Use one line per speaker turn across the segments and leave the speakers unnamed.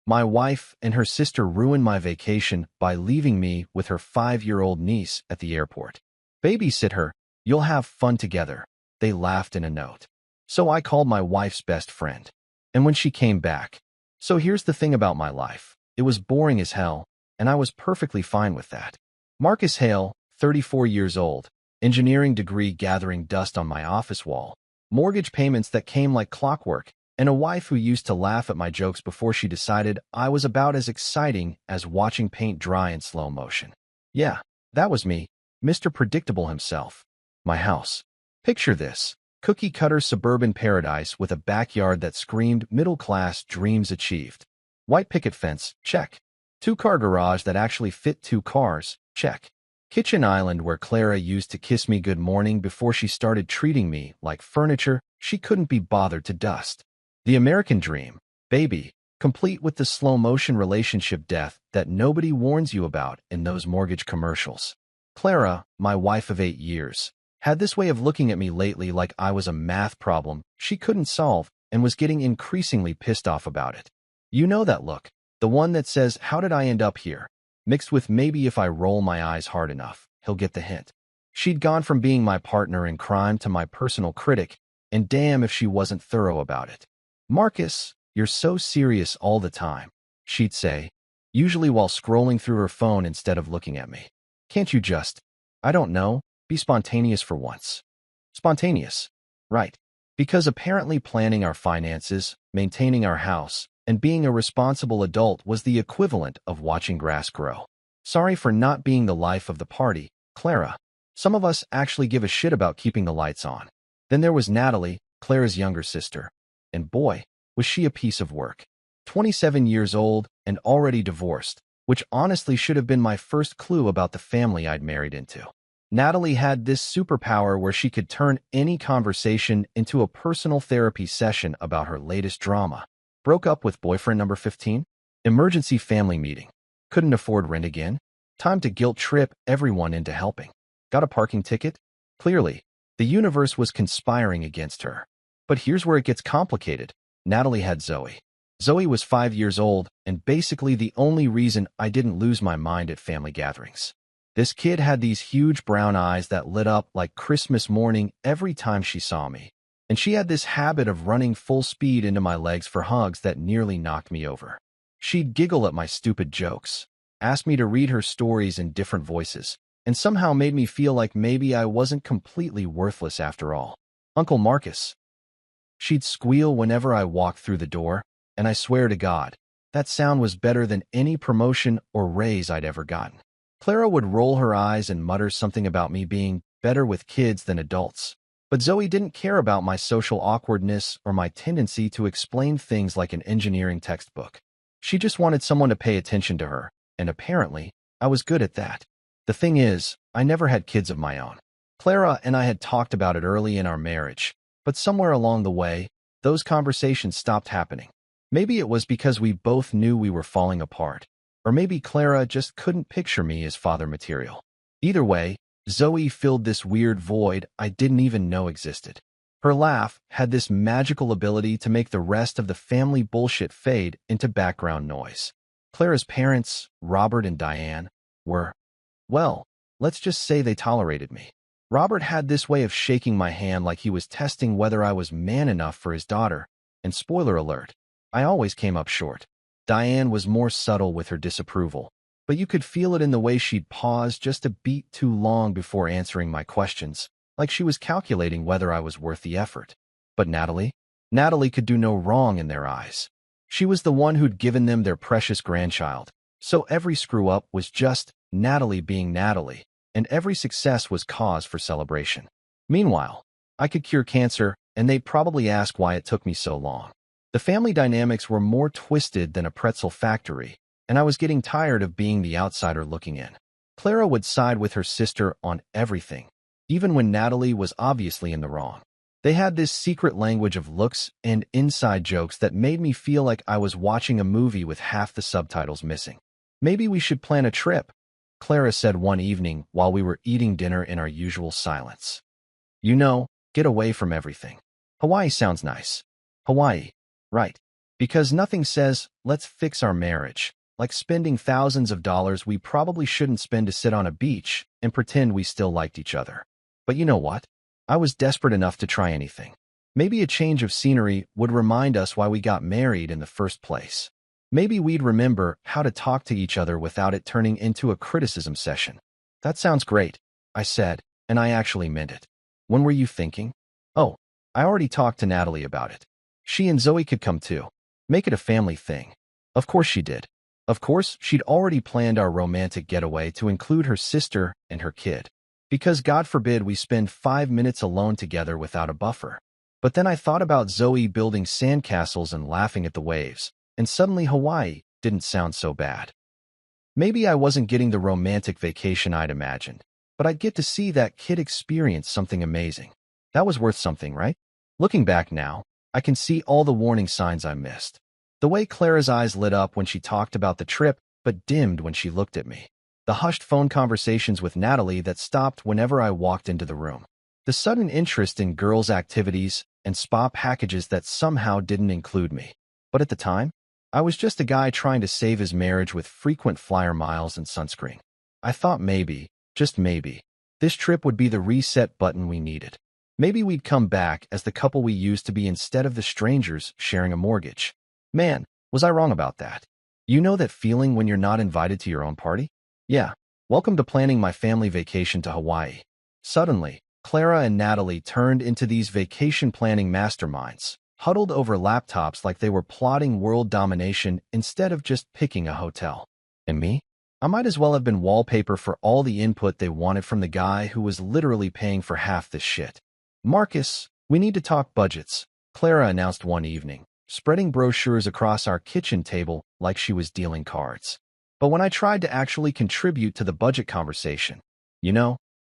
My wife and her sister ruined my vacation by leaving me with her 5-year-old niece at the airport. Babysit her, you'll have fun together, they laughed in a note. So I called my wife's best friend. And when she came back, so here's the thing about my life. It was boring as hell, and I was perfectly fine with that. Marcus Hale, 34 years old, engineering degree gathering dust on my office wall, mortgage payments that came like clockwork, and a wife who used to laugh at my jokes before she decided I was about as exciting as watching paint dry in slow motion. Yeah, that was me, Mr. Predictable himself. My house. Picture this. Cookie-cutter suburban paradise with a backyard that screamed middle-class dreams achieved. White picket fence, check. Two-car garage that actually fit 2 cars, check. Kitchen island where Clara used to kiss me good morning before she started treating me like furniture she couldn't be bothered to dust. The American dream, baby, complete with the slow-motion relationship death that nobody warns you about in those mortgage commercials. Clara, my wife of 8 years, had this way of looking at me lately like I was a math problem she couldn't solve and was getting increasingly pissed off about it. You know that look, the one that says, "How did I end up here?" mixed with maybe if I roll my eyes hard enough, he'll get the hint. She'd gone from being my partner in crime to my personal critic, and damn if she wasn't thorough about it. "Marcus, you're so serious all the time," she'd say, usually while scrolling through her phone instead of looking at me. "Can't you just, I don't know, be spontaneous for once?" Spontaneous. Right. Because apparently planning our finances, maintaining our house, and being a responsible adult was the equivalent of watching grass grow. Sorry for not being the life of the party, Clara. Some of us actually give a shit about keeping the lights on. Then there was Natalie, Clara's younger sister. And boy, was she a piece of work. 27 years old and already divorced, which honestly should have been my first clue about the family I'd married into. Natalie had this superpower where she could turn any conversation into a personal therapy session about her latest drama. Broke up with boyfriend number 15? Emergency family meeting. Couldn't afford rent again? Time to guilt trip everyone into helping. Got a parking ticket? Clearly, the universe was conspiring against her. But here's where it gets complicated. Natalie had Zoe. Zoe was 5 years old and basically the only reason I didn't lose my mind at family gatherings. This kid had these huge brown eyes that lit up like Christmas morning every time she saw me. And she had this habit of running full speed into my legs for hugs that nearly knocked me over. She'd giggle at my stupid jokes, ask me to read her stories in different voices, and somehow made me feel like maybe I wasn't completely worthless after all. "Uncle Marcus." She'd squeal whenever I walked through the door, and I swear to God, that sound was better than any promotion or raise I'd ever gotten. Clara would roll her eyes and mutter something about me being better with kids than adults. But Zoe didn't care about my social awkwardness or my tendency to explain things like an engineering textbook. She just wanted someone to pay attention to her, and apparently, I was good at that. The thing is, I never had kids of my own. Clara and I had talked about it early in our marriage, but somewhere along the way, those conversations stopped happening. Maybe it was because we both knew we were falling apart, or maybe Clara just couldn't picture me as father material. Either way, Zoe filled this weird void I didn't even know existed. Her laugh had this magical ability to make the rest of the family bullshit fade into background noise. Clara's parents, Robert and Diane, were, well, let's just say they tolerated me. Robert had this way of shaking my hand like he was testing whether I was man enough for his daughter, and spoiler alert, I always came up short. Diane was more subtle with her disapproval, but you could feel it in the way she'd pause just a beat too long before answering my questions, like she was calculating whether I was worth the effort. But Natalie? Natalie could do no wrong in their eyes. She was the one who'd given them their precious grandchild, so every screw-up was just Natalie being Natalie, and every success was cause for celebration. Meanwhile, I could cure cancer, and they'd probably ask why it took me so long. The family dynamics were more twisted than a pretzel factory, and I was getting tired of being the outsider looking in. Clara would side with her sister on everything, even when Natalie was obviously in the wrong. They had this secret language of looks and inside jokes that made me feel like I was watching a movie with half the subtitles missing. "Maybe we should plan a trip," Clara said one evening while we were eating dinner in our usual silence. "You know, get away from everything. Hawaii sounds nice." Hawaii. Right. Because nothing says, let's fix our marriage, like spending thousands of dollars we probably shouldn't spend to sit on a beach and pretend we still liked each other. But you know what? I was desperate enough to try anything. Maybe a change of scenery would remind us why we got married in the first place. Maybe we'd remember how to talk to each other without it turning into a criticism session. That sounds great, I said, and I actually meant it. When were you thinking? Oh, I already talked to Natalie about it. She and Zoe could come too. Make it a family thing. Of course she did. Of course, she'd already planned our romantic getaway to include her sister and her kid. Because God forbid we spend 5 minutes alone together without a buffer. But then I thought about Zoe building sandcastles and laughing at the waves, and suddenly Hawaii didn't sound so bad. Maybe I wasn't getting the romantic vacation I'd imagined, but I'd get to see that kid experience something amazing. That was worth something, right? Looking back now, I can see all the warning signs I missed. The way Clara's eyes lit up when she talked about the trip, but dimmed when she looked at me. The hushed phone conversations with Natalie that stopped whenever I walked into the room. The sudden interest in girls' activities and spa packages that somehow didn't include me. But at the time, I was just a guy trying to save his marriage with frequent flyer miles and sunscreen. I thought maybe, just maybe, this trip would be the reset button we needed. Maybe we'd come back as the couple we used to be instead of the strangers sharing a mortgage. Man, was I wrong about that. You know that feeling when you're not invited to your own party? Yeah, welcome to planning my family vacation to Hawaii. Suddenly, Clara and Natalie turned into these vacation planning masterminds, huddled over laptops like they were plotting world domination instead of just picking a hotel. And me? I might as well have been wallpaper for all the input they wanted from the guy who was literally paying for half this shit. Marcus, we need to talk budgets, Clara announced one evening, spreading brochures across our kitchen table like she was dealing cards. But when I tried to actually contribute to the budget conversation,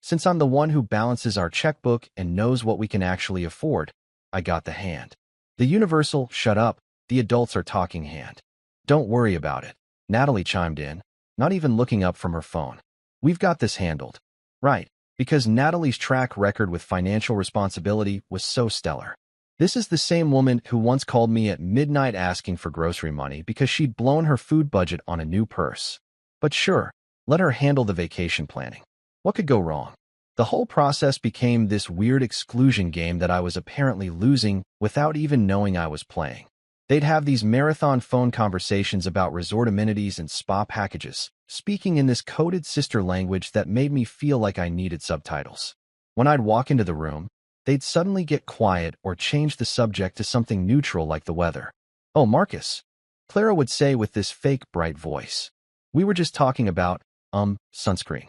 since I'm the one who balances our checkbook and knows what we can actually afford, I got the hand. The universal, shut up, the adults are talking hand. Don't worry about it, Natalie chimed in, not even looking up from her phone. We've got this handled. Right, because Natalie's track record with financial responsibility was so stellar. This is the same woman who once called me at midnight asking for grocery money because she'd blown her food budget on a new purse. But sure, let her handle the vacation planning. What could go wrong? The whole process became this weird exclusion game that I was apparently losing without even knowing I was playing. They'd have these marathon phone conversations about resort amenities and spa packages, speaking in this coded sister language that made me feel like I needed subtitles. When I'd walk into the room, they'd suddenly get quiet or change the subject to something neutral like the weather. Oh, Marcus, Clara would say with this fake bright voice. We were just talking about, sunscreen.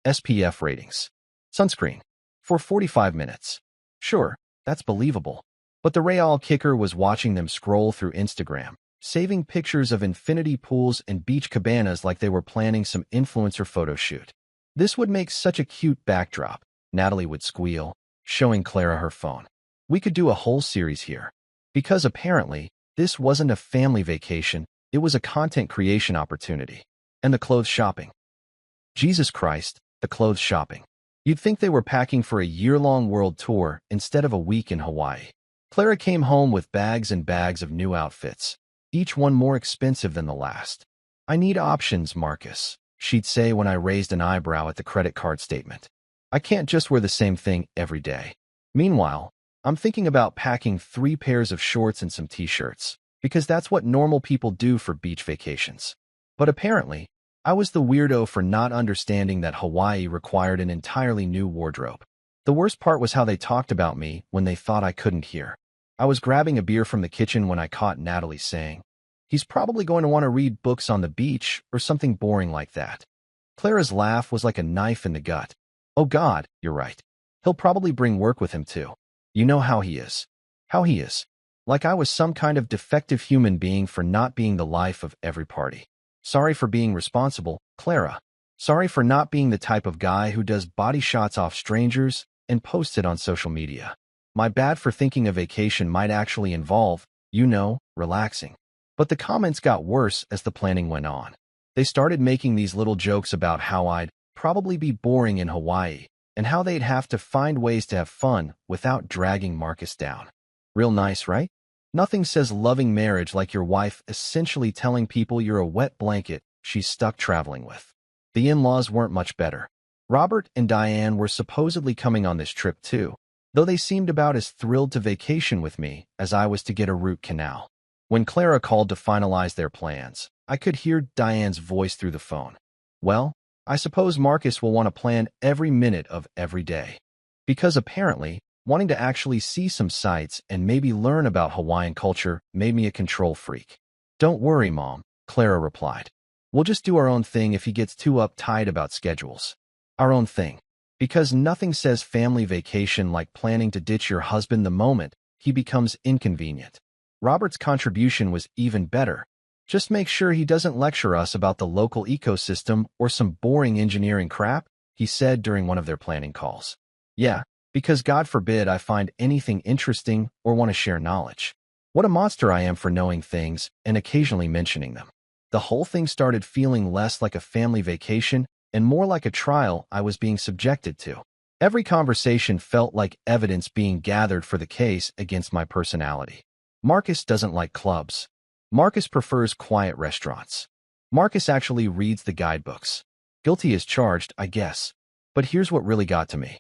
SPF ratings. Sunscreen. For 45 minutes. Sure, that's believable. But the real kicker was watching them scroll through Instagram, saving pictures of infinity pools and beach cabanas like they were planning some influencer photo shoot. This would make such a cute backdrop, Natalie would squeal, showing Clara her phone. We could do a whole series here. Because apparently, this wasn't a family vacation, it was a content creation opportunity. And the clothes shopping. Jesus Christ, the clothes shopping. You'd think they were packing for a year-long world tour instead of a week in Hawaii. Clara came home with bags and bags of new outfits, each one more expensive than the last. I need options, Marcus, she'd say when I raised an eyebrow at the credit card statement. I can't just wear the same thing every day. Meanwhile, I'm thinking about packing 3 pairs of shorts and some t-shirts, because that's what normal people do for beach vacations. But apparently, I was the weirdo for not understanding that Hawaii required an entirely new wardrobe. The worst part was how they talked about me when they thought I couldn't hear. I was grabbing a beer from the kitchen when I caught Natalie saying, "He's probably going to want to read books on the beach or something boring like that." Clara's laugh was like a knife in the gut. Oh God, you're right. He'll probably bring work with him too. You know how he is. How he is. Like I was some kind of defective human being for not being the life of every party. Sorry for being responsible, Clara. Sorry for not being the type of guy who does body shots off strangers and posts it on social media. My bad for thinking a vacation might actually involve, relaxing. But the comments got worse as the planning went on. They started making these little jokes about how I'd probably be boring in Hawaii and how they'd have to find ways to have fun without dragging Marcus down. Real nice, right? Nothing says loving marriage like your wife essentially telling people you're a wet blanket she's stuck traveling with. The in-laws weren't much better. Robert and Diane were supposedly coming on this trip too, though they seemed about as thrilled to vacation with me as I was to get a root canal. When Clara called to finalize their plans, I could hear Diane's voice through the phone. Well, I suppose Marcus will want to plan every minute of every day. Because apparently, wanting to actually see some sights and maybe learn about Hawaiian culture made me a control freak. Don't worry, Mom, Clara replied. We'll just do our own thing if he gets too uptight about schedules. Our own thing. Because nothing says family vacation like planning to ditch your husband the moment he becomes inconvenient. Robert's contribution was even better. Just make sure he doesn't lecture us about the local ecosystem or some boring engineering crap, he said during one of their planning calls. Yeah, because God forbid I find anything interesting or want to share knowledge. What a monster I am for knowing things and occasionally mentioning them. The whole thing started feeling less like a family vacation and more like a trial I was being subjected to. Every conversation felt like evidence being gathered for the case against my personality. Marcus doesn't like clubs. Marcus prefers quiet restaurants. Marcus actually reads the guidebooks. Guilty as charged, I guess. But here's what really got to me.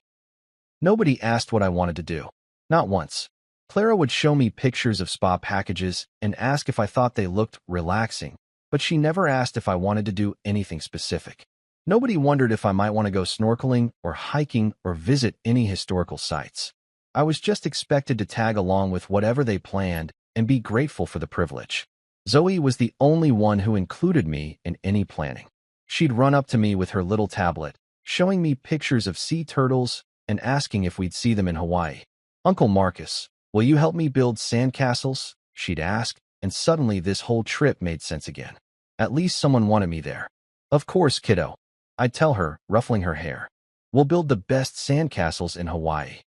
Nobody asked what I wanted to do. Not once. Clara would show me pictures of spa packages and ask if I thought they looked relaxing, but she never asked if I wanted to do anything specific. Nobody wondered if I might want to go snorkeling or hiking or visit any historical sites. I was just expected to tag along with whatever they planned and be grateful for the privilege. Zoe was the only one who included me in any planning. She'd run up to me with her little tablet, showing me pictures of sea turtles and asking if we'd see them in Hawaii. Uncle Marcus, will you help me build sandcastles? She'd ask, and suddenly this whole trip made sense again. At least someone wanted me there. Of course, kiddo, I'd tell her, ruffling her hair. We'll build the best sandcastles in Hawaii.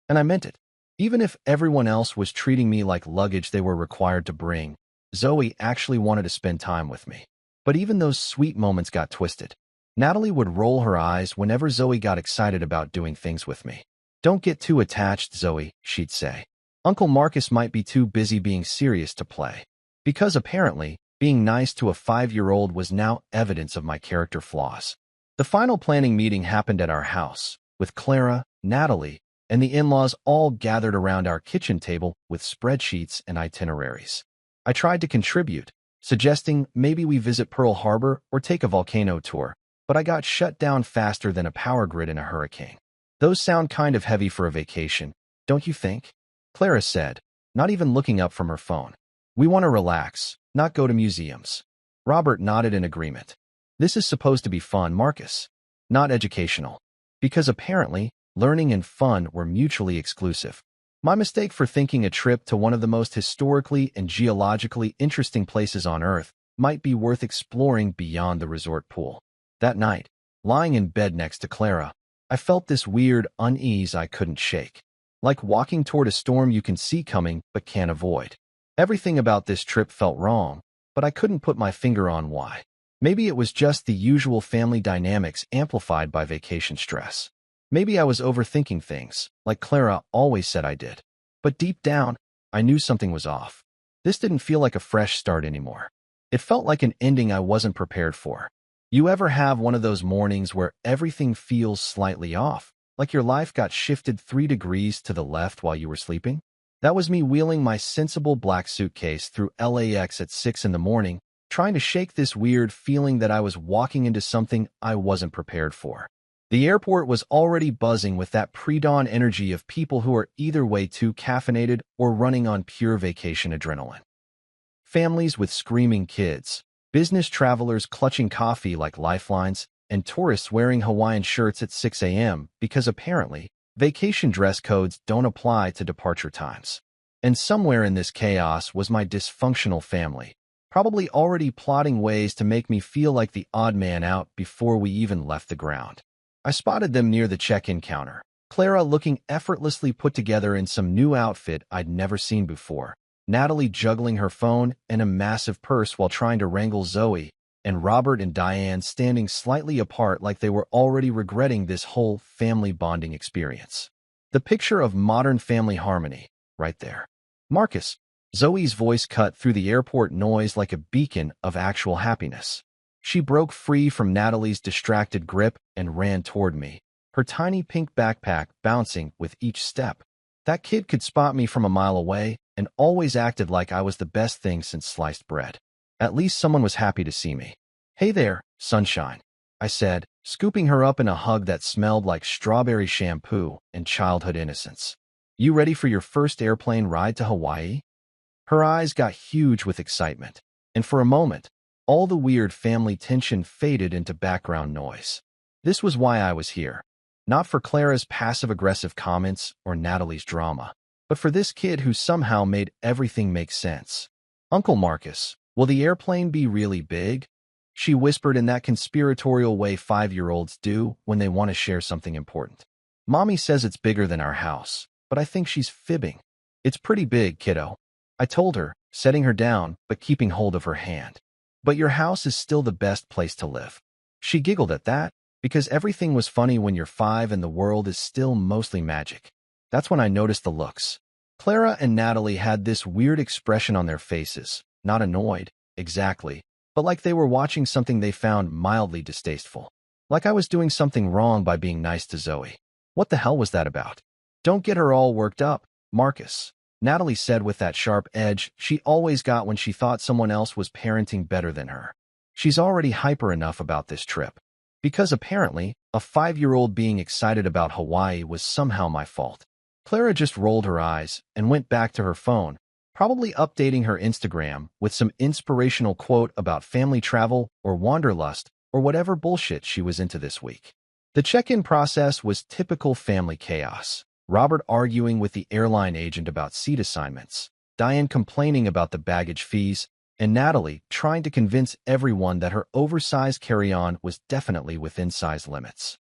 And I meant it. Even if everyone else was treating me like luggage they were required to bring, Zoe actually wanted to spend time with me. But even those sweet moments got twisted. Natalie would roll her eyes whenever Zoe got excited about doing things with me. Don't get too attached, Zoe, she'd say. Uncle Marcus might be too busy being serious to play. Because apparently, being nice to a 5-year-old was now evidence of my character flaws. The final planning meeting happened at our house, with Clara, Natalie, and the in-laws all gathered around our kitchen table with spreadsheets and itineraries. I tried to contribute, suggesting maybe we visit Pearl Harbor or take a volcano tour, but I got shut down faster than a power grid in a hurricane. Those sound kind of heavy for a vacation, don't you think? Clara said, not even looking up from her phone. We want to relax, not go to museums. Robert nodded in agreement. This is supposed to be fun, Marcus, not educational. Because apparently, learning and fun were mutually exclusive. My mistake for thinking a trip to one of the most historically and geologically interesting places on Earth might be worth exploring beyond the resort pool. That night, lying in bed next to Clara, I felt this weird unease I couldn't shake. Like walking toward a storm you can see coming but can't avoid. Everything about this trip felt wrong, but I couldn't put my finger on why. Maybe it was just the usual family dynamics amplified by vacation stress. Maybe I was overthinking things, like Clara always said I did. But deep down, I knew something was off. This didn't feel like a fresh start anymore. It felt like an ending I wasn't prepared for. You ever have one of those mornings where everything feels slightly off, like your life got shifted 3 degrees to the left while you were sleeping? That was me wheeling my sensible black suitcase through LAX at 6 in the morning, trying to shake this weird feeling that I was walking into something I wasn't prepared for. The airport was already buzzing with that pre-dawn energy of people who are either way too caffeinated or running on pure vacation adrenaline. Families with screaming kids, business travelers clutching coffee like lifelines, and tourists wearing Hawaiian shirts at 6 a.m. because apparently, vacation dress codes don't apply to departure times. And somewhere in this chaos was my dysfunctional family, probably already plotting ways to make me feel like the odd man out before we even left the ground. I spotted them near the check-in counter, Clara looking effortlessly put together in some new outfit I'd never seen before, Natalie juggling her phone and a massive purse while trying to wrangle Zoe, and Robert and Diane standing slightly apart like they were already regretting this whole family bonding experience. The picture of modern family harmony, right there. Marcus, Zoe's voice cut through the airport noise like a beacon of actual happiness. She broke free from Natalie's distracted grip and ran toward me, her tiny pink backpack bouncing with each step. That kid could spot me from a mile away and always acted like I was the best thing since sliced bread. At least someone was happy to see me. "Hey there, sunshine," I said, scooping her up in a hug that smelled like strawberry shampoo and childhood innocence. "You ready for your first airplane ride to Hawaii?" Her eyes got huge with excitement, and for a moment, all the weird family tension faded into background noise. This was why I was here. Not for Clara's passive-aggressive comments or Natalie's drama, but for this kid who somehow made everything make sense. "Uncle Marcus, will the airplane be really big?" She whispered in that conspiratorial way 5-year-olds do when they want to share something important. "Mommy says it's bigger than our house, but I think she's fibbing." "It's pretty big, kiddo," I told her, setting her down but keeping hold of her hand. "But your house is still the best place to live." She giggled at that, because everything was funny when you're 5 and the world is still mostly magic. That's when I noticed the looks. Clara and Natalie had this weird expression on their faces, not annoyed, exactly, but like they were watching something they found mildly distasteful. Like I was doing something wrong by being nice to Zoe. What the hell was that about? "Don't get her all worked up, Marcus," Natalie said with that sharp edge she always got when she thought someone else was parenting better than her. "She's already hyper enough about this trip." Because apparently, a 5-year-old being excited about Hawaii was somehow my fault. Clara just rolled her eyes and went back to her phone, probably updating her Instagram with some inspirational quote about family travel or wanderlust or whatever bullshit she was into this week. The check-in process was typical family chaos. Robert arguing with the airline agent about seat assignments, Diane complaining about the baggage fees, and Natalie trying to convince everyone that her oversized carry-on was definitely within size limits.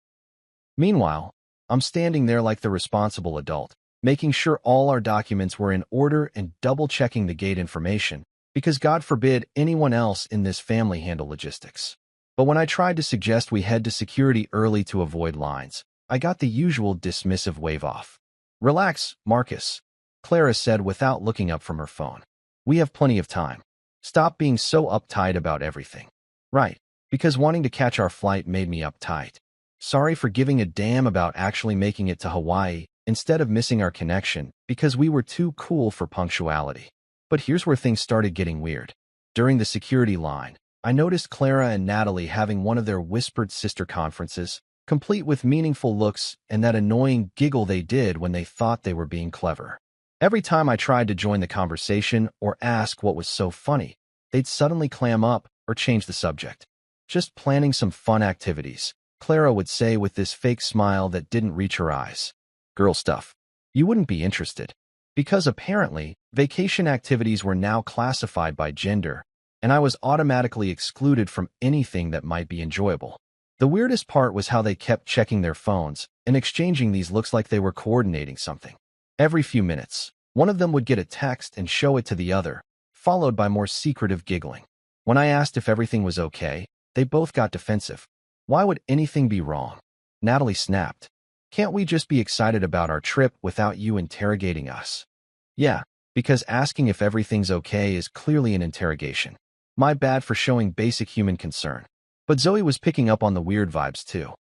Meanwhile, I'm standing there like the responsible adult, making sure all our documents were in order and double-checking the gate information, because God forbid anyone else in this family handle logistics. But when I tried to suggest we head to security early to avoid lines, I got the usual dismissive wave-off. "Relax, Marcus," Clara said without looking up from her phone. "We have plenty of time. Stop being so uptight about everything." "Right, because wanting to catch our flight made me uptight. Sorry for giving a damn about actually making it to Hawaii instead of missing our connection because we were too cool for punctuality." But here's where things started getting weird. During the security line, I noticed Clara and Natalie having one of their whispered sister conferences, complete with meaningful looks and that annoying giggle they did when they thought they were being clever. Every time I tried to join the conversation or ask what was so funny, they'd suddenly clam up or change the subject. "Just planning some fun activities," Clara would say with this fake smile that didn't reach her eyes. "Girl stuff. You wouldn't be interested." Because apparently, vacation activities were now classified by gender, and I was automatically excluded from anything that might be enjoyable. The weirdest part was how they kept checking their phones and exchanging these looks like they were coordinating something. Every few minutes, one of them would get a text and show it to the other, followed by more secretive giggling. When I asked if everything was okay, they both got defensive. "Why would anything be wrong?" Natalie snapped. "Can't we just be excited about our trip without you interrogating us?" "Yeah, because asking if everything's okay is clearly an interrogation. My bad for showing basic human concern." But Zoe was picking up on the weird vibes too.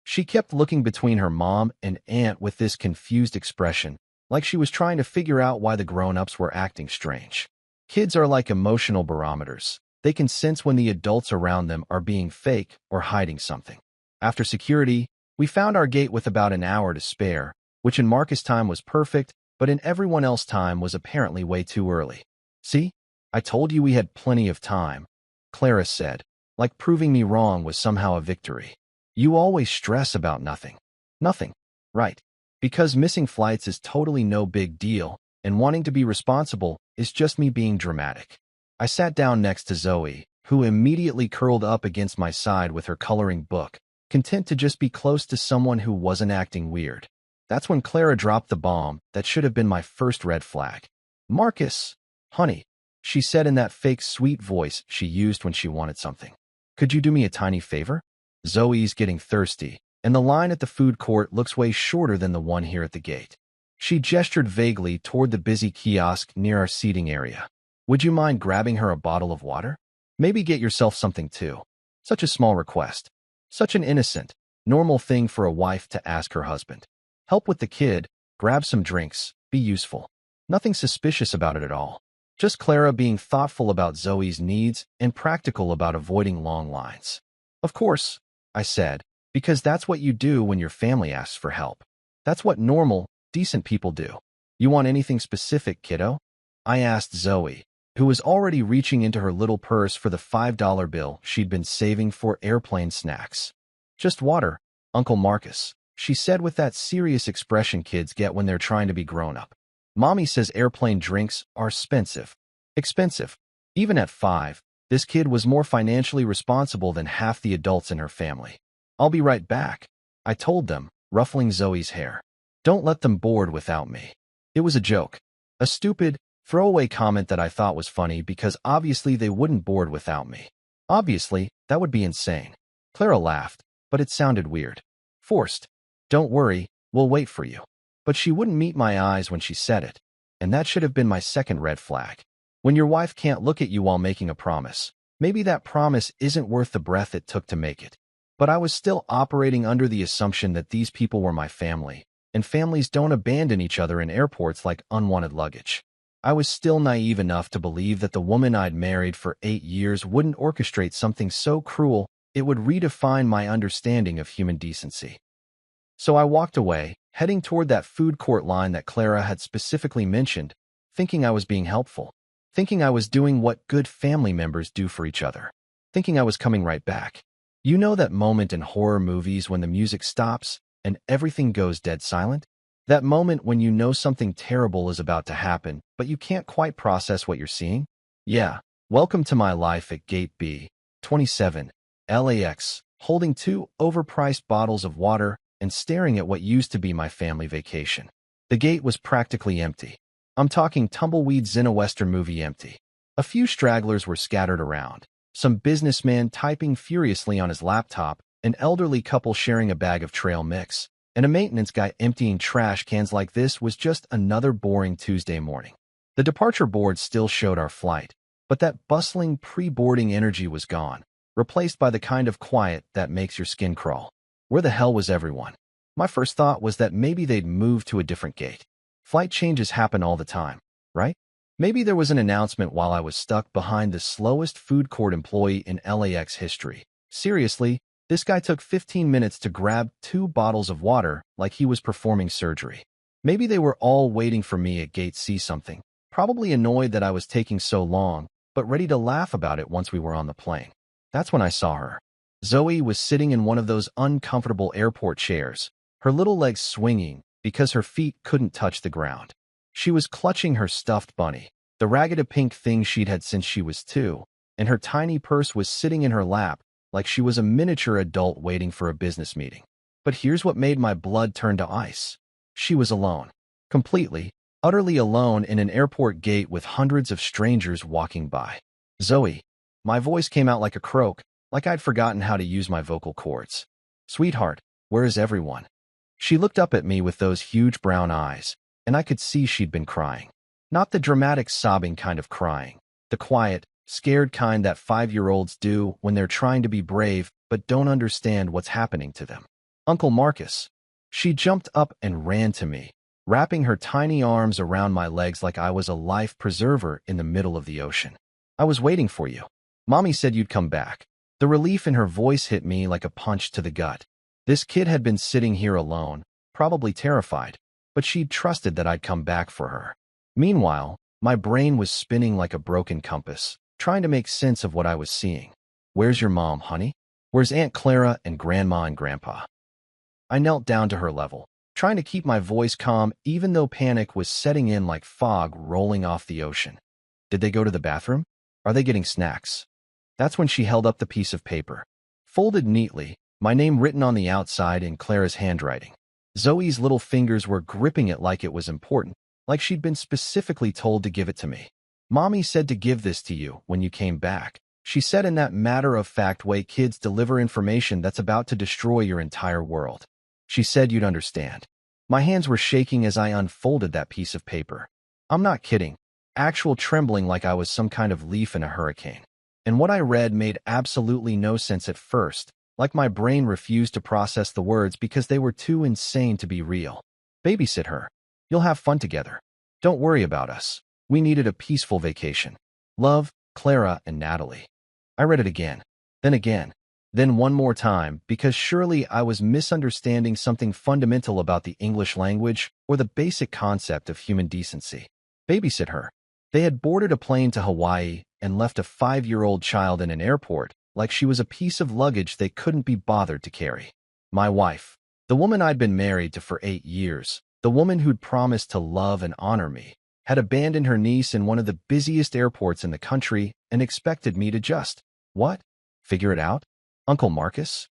She kept looking between her mom and aunt with this confused expression, like she was trying to figure out why the grown-ups were acting strange. Kids are like emotional barometers. They can sense when the adults around them are being fake or hiding something. After security, we found our gate with about an hour to spare, which in Marcus' time was perfect, but in everyone else's time was apparently way too early. "See? I told you we had plenty of time," Clara said, like proving me wrong was somehow a victory. "You always stress about nothing." "Nothing, right? Because missing flights is totally no big deal, and wanting to be responsible is just me being dramatic." I sat down next to Zoe, who immediately curled up against my side with her coloring book, content to just be close to someone who wasn't acting weird. That's when Clara dropped the bomb that should have been my first red flag. "Marcus, honey," she said in that fake sweet voice she used when she wanted something. "Could you do me a tiny favor? Zoe's getting thirsty, and the line at the food court looks way shorter than the one here at the gate." She gestured vaguely toward the busy kiosk near our seating area. Would you mind grabbing her a bottle of water? Maybe get yourself something too. Such a small request. Such an innocent, normal thing for a wife to ask her husband. Help with the kid, grab some drinks, be useful. Nothing suspicious about it at all. Just Clara being thoughtful about Zoe's needs and practical about avoiding long lines. Of course, I said, because that's what you do when your family asks for help. That's what normal, decent people do. You want anything specific, kiddo? I asked Zoe, who was already reaching into her little purse for the $5 bill she'd been saving for airplane snacks. Just water, Uncle Marcus, she said with that serious expression kids get when they're trying to be grown up. Mommy says airplane drinks are expensive. Expensive. Even at 5, this kid was more financially responsible than half the adults in her family. I'll be right back, I told them, ruffling Zoe's hair. Don't let them board without me. It was a joke. A stupid, throwaway comment that I thought was funny because obviously they wouldn't board without me. Obviously, that would be insane. Clara laughed, but it sounded weird. Forced. Don't worry, we'll wait for you. But she wouldn't meet my eyes when she said it, and that should have been my second red flag. When your wife can't look at you while making a promise, maybe that promise isn't worth the breath it took to make it. But I was still operating under the assumption that these people were my family, and families don't abandon each other in airports like unwanted luggage. I was still naive enough to believe that the woman I'd married for 8 years wouldn't orchestrate something so cruel it would redefine my understanding of human decency. So I walked away, heading toward that food court line that Clara had specifically mentioned, thinking I was being helpful, thinking I was doing what good family members do for each other, thinking I was coming right back. You know that moment in horror movies when the music stops and everything goes dead silent? That moment when you know something terrible is about to happen, but you can't quite process what you're seeing? Yeah, welcome to my life at Gate B, 27, LAX, holding 2 overpriced bottles of water and staring at what used to be my family vacation. The gate was practically empty. I'm talking tumbleweeds in a Western movie empty. A few stragglers were scattered around. Some businessman typing furiously on his laptop, an elderly couple sharing a bag of trail mix, and a maintenance guy emptying trash cans. Like this was just another boring Tuesday morning. The departure board still showed our flight, but that bustling pre-boarding energy was gone, replaced by the kind of quiet that makes your skin crawl. Where the hell was everyone? My first thought was that maybe they'd moved to a different gate. Flight changes happen all the time, right? Maybe there was an announcement while I was stuck behind the slowest food court employee in LAX history. Seriously, this guy took 15 minutes to grab 2 bottles of water like he was performing surgery. Maybe they were all waiting for me at gate C something, probably annoyed that I was taking so long, but ready to laugh about it once we were on the plane. That's when I saw her. Zoe was sitting in one of those uncomfortable airport chairs, her little legs swinging because her feet couldn't touch the ground. She was clutching her stuffed bunny, the ragged pink thing she'd had since she was 2, and her tiny purse was sitting in her lap like she was a miniature adult waiting for a business meeting. But here's what made my blood turn to ice. She was alone. Completely, utterly alone in an airport gate with hundreds of strangers walking by. Zoe. My voice came out like a croak, like I'd forgotten how to use my vocal cords. Sweetheart, where is everyone? She looked up at me with those huge brown eyes, and I could see she'd been crying. Not the dramatic sobbing kind of crying, the quiet, scared kind that 5-year-olds do when they're trying to be brave but don't understand what's happening to them. Uncle Marcus. She jumped up and ran to me, wrapping her tiny arms around my legs like I was a life preserver in the middle of the ocean. I was waiting for you. Mommy said you'd come back. The relief in her voice hit me like a punch to the gut. This kid had been sitting here alone, probably terrified, but she'd trusted that I'd come back for her. Meanwhile, my brain was spinning like a broken compass, trying to make sense of what I was seeing. Where's your mom, honey? Where's Aunt Clara and Grandma and Grandpa? I knelt down to her level, trying to keep my voice calm even though panic was setting in like fog rolling off the ocean. Did they go to the bathroom? Are they getting snacks? That's when she held up the piece of paper. Folded neatly, my name written on the outside in Clara's handwriting. Zoe's little fingers were gripping it like it was important, like she'd been specifically told to give it to me. Mommy said to give this to you when you came back. She said in that matter-of-fact way kids deliver information that's about to destroy your entire world. She said you'd understand. My hands were shaking as I unfolded that piece of paper. I'm not kidding. Actual trembling like I was some kind of leaf in a hurricane. And what I read made absolutely no sense at first, like my brain refused to process the words because they were too insane to be real. Babysit her. You'll have fun together. Don't worry about us. We needed a peaceful vacation. Love, Clara and Natalie. I read it again, then one more time, because surely I was misunderstanding something fundamental about the English language or the basic concept of human decency. Babysit her. They had boarded a plane to Hawaii and left a 5-year-old child in an airport like she was a piece of luggage they couldn't be bothered to carry. My wife, the woman I'd been married to for 8 years, the woman who'd promised to love and honor me, had abandoned her niece in one of the busiest airports in the country and expected me to just, what? Figure it out? Uncle Marcus?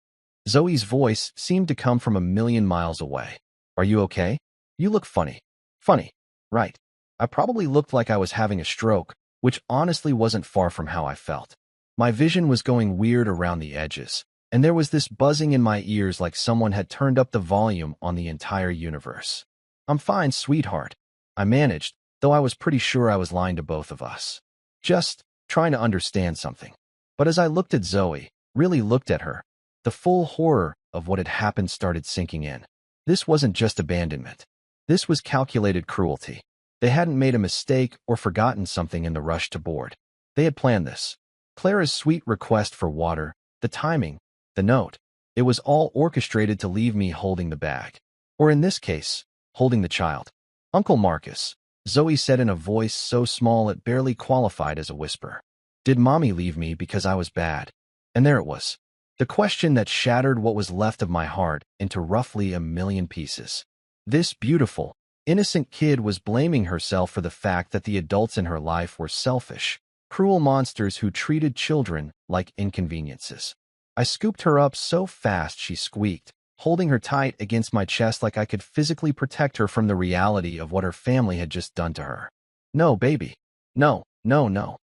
Zoe's voice seemed to come from a million miles away. Are you okay? You look funny. Funny, right. I probably looked like I was having a stroke, which honestly wasn't far from how I felt. My vision was going weird around the edges, and there was this buzzing in my ears like someone had turned up the volume on the entire universe. I'm fine, sweetheart. I managed, though I was pretty sure I was lying to both of us. Just trying to understand something. But as I looked at Zoe, really looked at her, the full horror of what had happened started sinking in. This wasn't just abandonment. This was calculated cruelty. They hadn't made a mistake or forgotten something in the rush to board. They had planned this. Clara's sweet request for water, the timing, the note. It was all orchestrated to leave me holding the bag. Or in this case, holding the child. Uncle Marcus, Zoe said in a voice so small it barely qualified as a whisper. Did Mommy leave me because I was bad? And there it was. The question that shattered what was left of my heart into roughly a million pieces. This beautiful, innocent kid was blaming herself for the fact that the adults in her life were selfish, cruel monsters who treated children like inconveniences. I scooped her up so fast she squeaked, holding her tight against my chest like I could physically protect her from the reality of what her family had just done to her. No, baby. No, no, no.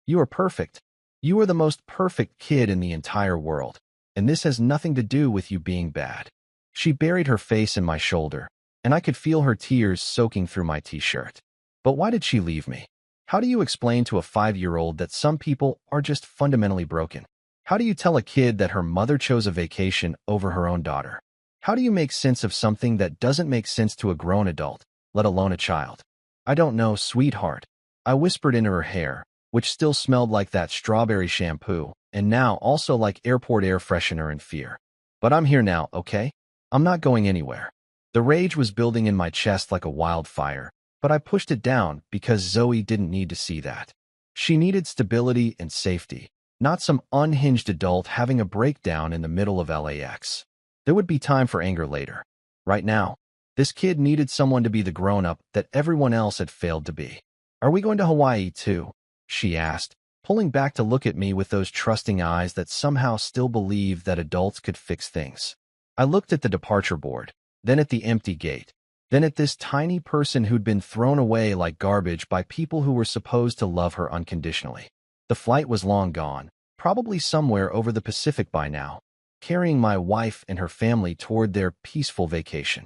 You are perfect. You are the most perfect kid in the entire world, and this has nothing to do with you being bad. She buried her face in my shoulder, and I could feel her tears soaking through my t-shirt. But why did she leave me? How do you explain to a 5-year-old that some people are just fundamentally broken? How do you tell a kid that her mother chose a vacation over her own daughter? How do you make sense of something that doesn't make sense to a grown adult, let alone a child? I don't know, sweetheart. I whispered into her hair, which still smelled like that strawberry shampoo, and now also like airport air freshener and fear. But I'm here now, okay? I'm not going anywhere. The rage was building in my chest like a wildfire, but I pushed it down because Zoe didn't need to see that. She needed stability and safety, not some unhinged adult having a breakdown in the middle of LAX. There would be time for anger later. Right now, this kid needed someone to be the grown-up that everyone else had failed to be. Are we going to Hawaii too? She asked, pulling back to look at me with those trusting eyes that somehow still believed that adults could fix things. I looked at the departure board, then at the empty gate, then at this tiny person who'd been thrown away like garbage by people who were supposed to love her unconditionally. The flight was long gone, probably somewhere over the Pacific by now, carrying my wife and her family toward their peaceful vacation.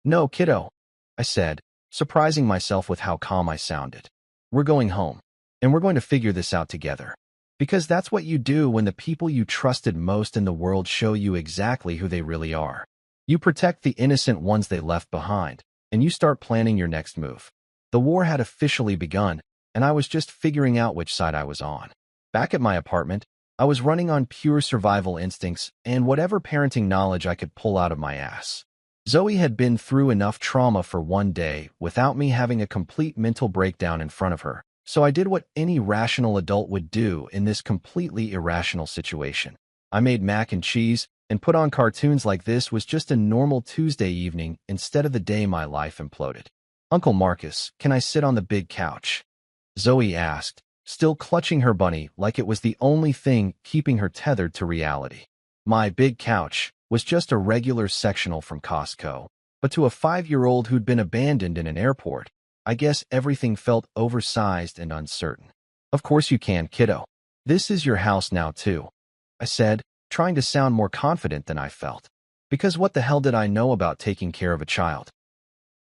No, kiddo, I said, surprising myself with how calm I sounded. We're going home. And we're going to figure this out together. Because that's what you do when the people you trusted most in the world show you exactly who they really are. You protect the innocent ones they left behind, and you start planning your next move. The war had officially begun, and I was just figuring out which side I was on. Back at my apartment, I was running on pure survival instincts and whatever parenting knowledge I could pull out of my ass. Zoe had been through enough trauma for one day without me having a complete mental breakdown in front of her. So I did what any rational adult would do in this completely irrational situation. I made mac and cheese and put on cartoons like this was just a normal Tuesday evening instead of the day my life imploded. Uncle Marcus, can I sit on the big couch? Zoe asked, still clutching her bunny like it was the only thing keeping her tethered to reality. My big couch was just a regular sectional from Costco, but to a 5-year-old who'd been abandoned in an airport, I guess everything felt oversized and uncertain. Of course you can, kiddo. This is your house now, too, I said, trying to sound more confident than I felt. Because what the hell did I know about taking care of a child?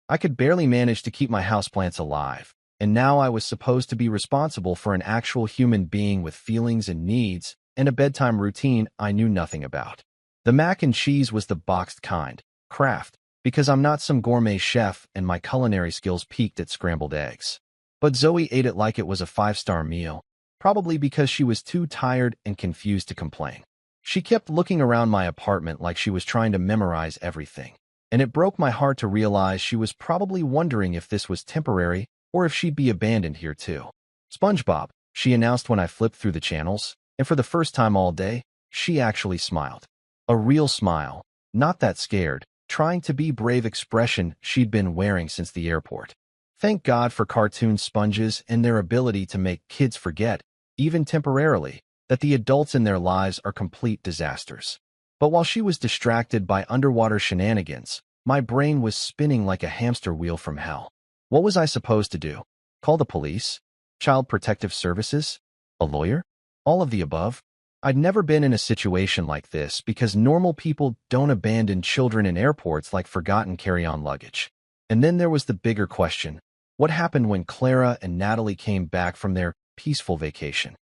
I could barely manage to keep my houseplants alive, and now I was supposed to be responsible for an actual human being with feelings and needs and a bedtime routine I knew nothing about. The mac and cheese was the boxed kind, Kraft, because I'm not some gourmet chef and my culinary skills peaked at scrambled eggs. But Zoe ate it like it was a five-star meal, probably because she was too tired and confused to complain. She kept looking around my apartment like she was trying to memorize everything, and it broke my heart to realize she was probably wondering if this was temporary or if she'd be abandoned here too. SpongeBob, she announced when I flipped through the channels, and for the first time all day, she actually smiled. A real smile, not that scared, trying to be brave expression she'd been wearing since the airport. Thank God for cartoon sponges and their ability to make kids forget, even temporarily, that the adults in their lives are complete disasters. But while she was distracted by underwater shenanigans, my brain was spinning like a hamster wheel from hell. What was I supposed to do? Call the police? Child Protective Services? A lawyer? All of the above? I'd never been in a situation like this because normal people don't abandon children in airports like forgotten carry-on luggage. And then there was the bigger question. What happened when Clara and Natalie came back from their peaceful vacation?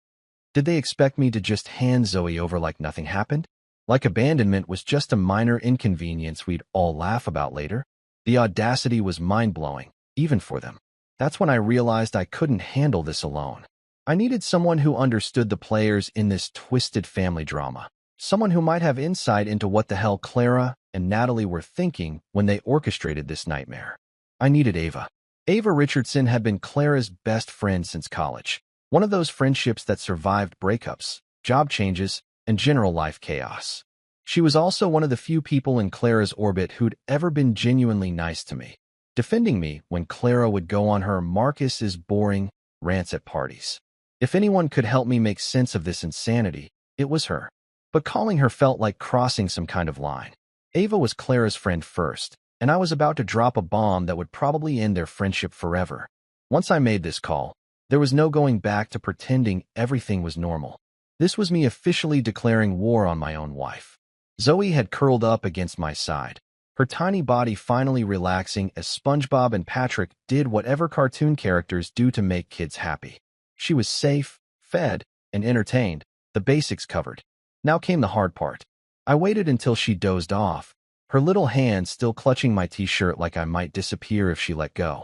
Did they expect me to just hand Zoe over like nothing happened? Like abandonment was just a minor inconvenience we'd all laugh about later? The audacity was mind-blowing, even for them. That's when I realized I couldn't handle this alone. I needed someone who understood the players in this twisted family drama. Someone who might have insight into what the hell Clara and Natalie were thinking when they orchestrated this nightmare. I needed Ava. Ava Richardson had been Clara's best friend since college. One of those friendships that survived breakups, job changes, and general life chaos. She was also one of the few people in Clara's orbit who'd ever been genuinely nice to me, defending me when Clara would go on her "Marcus is boring" rants at parties. If anyone could help me make sense of this insanity, it was her. But calling her felt like crossing some kind of line. Ava was Clara's friend first, and I was about to drop a bomb that would probably end their friendship forever. Once I made this call, there was no going back to pretending everything was normal. This was me officially declaring war on my own wife. Zoe had curled up against my side, her tiny body finally relaxing as SpongeBob and Patrick did whatever cartoon characters do to make kids happy. She was safe, fed, and entertained, the basics covered. Now came the hard part. I waited until she dozed off, her little hand still clutching my t-shirt like I might disappear if she let go.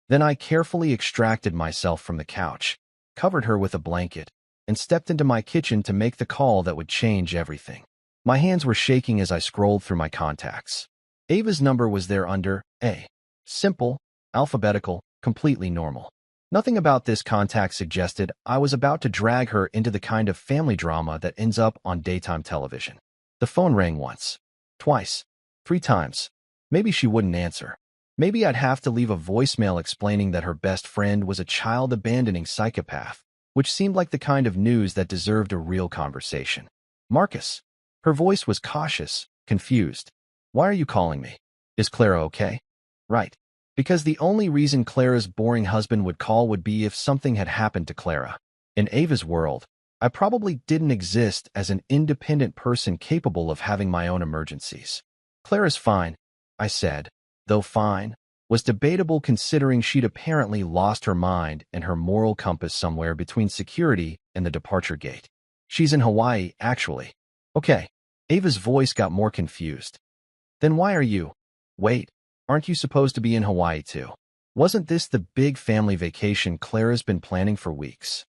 Then I carefully extracted myself from the couch, covered her with a blanket, and stepped into my kitchen to make the call that would change everything. My hands were shaking as I scrolled through my contacts. Ava's number was there under A. Simple, alphabetical, completely normal. Nothing about this contact suggested I was about to drag her into the kind of family drama that ends up on daytime television. The phone rang once, twice, 3 times. Maybe she wouldn't answer. Maybe I'd have to leave a voicemail explaining that her best friend was a child-abandoning psychopath, which seemed like the kind of news that deserved a real conversation. Marcus. Her voice was cautious, confused. Why are you calling me? Is Clara okay? Right. Because the only reason Clara's boring husband would call would be if something had happened to Clara. In Ava's world, I probably didn't exist as an independent person capable of having my own emergencies. Clara's fine, I said, though fine was debatable considering she'd apparently lost her mind and her moral compass somewhere between security and the departure gate. She's in Hawaii, actually. Okay. Ava's voice got more confused. Then why are you? Wait. Aren't you supposed to be in Hawaii too? Wasn't this the big family vacation Clara's been planning for weeks?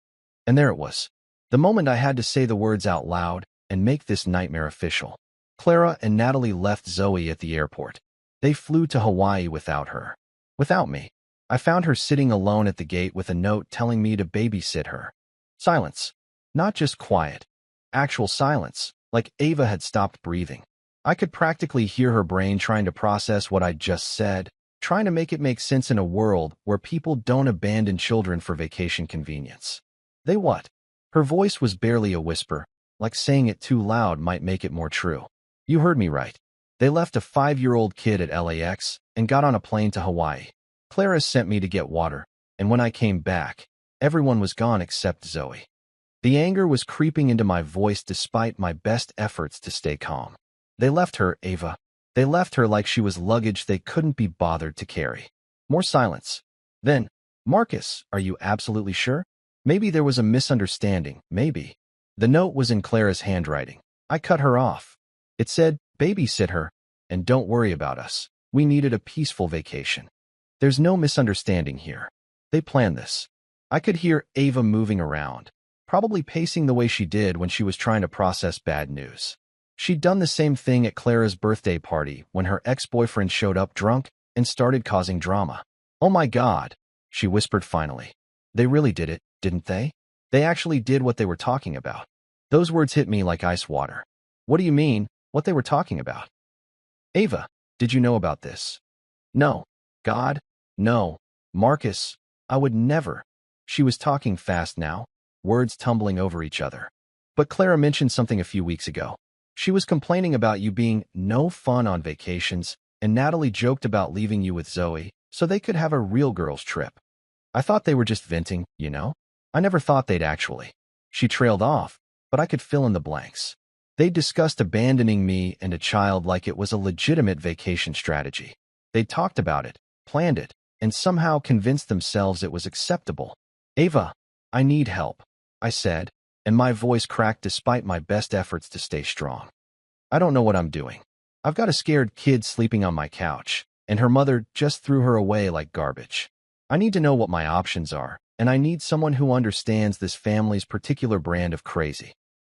And there it was. The moment I had to say the words out loud and make this nightmare official. Clara and Natalie left Zoe at the airport. They flew to Hawaii without her. Without me. I found her sitting alone at the gate with a note telling me to babysit her. Silence. Not just quiet. Actual silence, like Ava had stopped breathing. I could practically hear her brain trying to process what I'd just said, trying to make it make sense in a world where people don't abandon children for vacation convenience. They what? Her voice was barely a whisper, like saying it too loud might make it more true. You heard me right. They left a 5-year-old kid at LAX and got on a plane to Hawaii. Clara sent me to get water, and when I came back, everyone was gone except Zoe. The anger was creeping into my voice despite my best efforts to stay calm. They left her, Ava. They left her like she was luggage they couldn't be bothered to carry. More silence. Then, Marcus, are you absolutely sure? Maybe there was a misunderstanding, maybe. The note was in Clara's handwriting. I cut her off. It said, babysit her, and don't worry about us. We needed a peaceful vacation. There's no misunderstanding here. They planned this. I could hear Ava moving around, probably pacing the way she did when she was trying to process bad news. She'd done the same thing at Clara's birthday party when her ex-boyfriend showed up drunk and started causing drama. Oh my God, she whispered finally. They really did it, didn't they? They actually did what they were talking about. Those words hit me like ice water. What do you mean, what they were talking about? Ava, did you know about this? No. God, no. Marcus, I would never. She was talking fast now, words tumbling over each other. But Clara mentioned something a few weeks ago. She was complaining about you being no fun on vacations, and Natalie joked about leaving you with Zoe so they could have a real girls' trip. I thought they were just venting, you know? I never thought they'd actually. She trailed off, but I could fill in the blanks. They discussed abandoning me and a child like it was a legitimate vacation strategy. They talked about it, planned it, and somehow convinced themselves it was acceptable. Ava, I need help, I said, and my voice cracked despite my best efforts to stay strong. I don't know what I'm doing. I've got a scared kid sleeping on my couch, and her mother just threw her away like garbage. I need to know what my options are, and I need someone who understands this family's particular brand of crazy.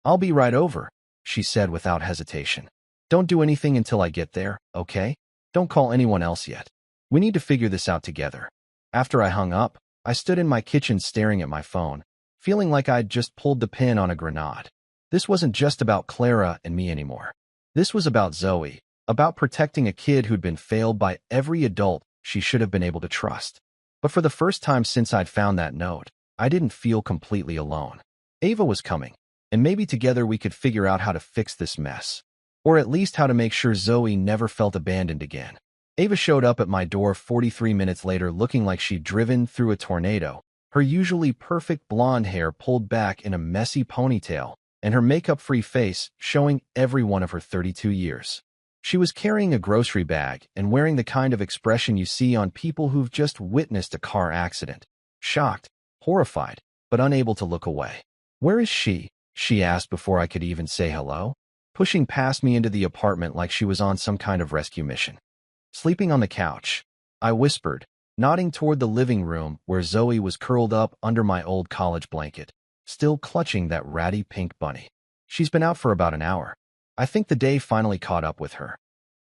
I'll be right over, she said without hesitation. Don't do anything until I get there, okay? Don't call anyone else yet. We need to figure this out together. After I hung up, I stood in my kitchen staring at my phone, feeling like I'd just pulled the pin on a grenade. This wasn't just about Clara and me anymore. This was about Zoe, about protecting a kid who'd been failed by every adult she should have been able to trust. But for the first time since I'd found that note, I didn't feel completely alone. Ava was coming, and maybe together we could figure out how to fix this mess. Or at least how to make sure Zoe never felt abandoned again. Ava showed up at my door 43 minutes later looking like she'd driven through a tornado, her usually perfect blonde hair pulled back in a messy ponytail, and her makeup-free face showing every one of her 32 years. She was carrying a grocery bag and wearing the kind of expression you see on people who've just witnessed a car accident. Shocked, horrified, but unable to look away. Where is she? She asked before I could even say hello, pushing past me into the apartment like she was on some kind of rescue mission. Sleeping on the couch, I whispered, nodding toward the living room where Zoe was curled up under my old college blanket, still clutching that ratty pink bunny. She's been out for about an hour. I think the day finally caught up with her.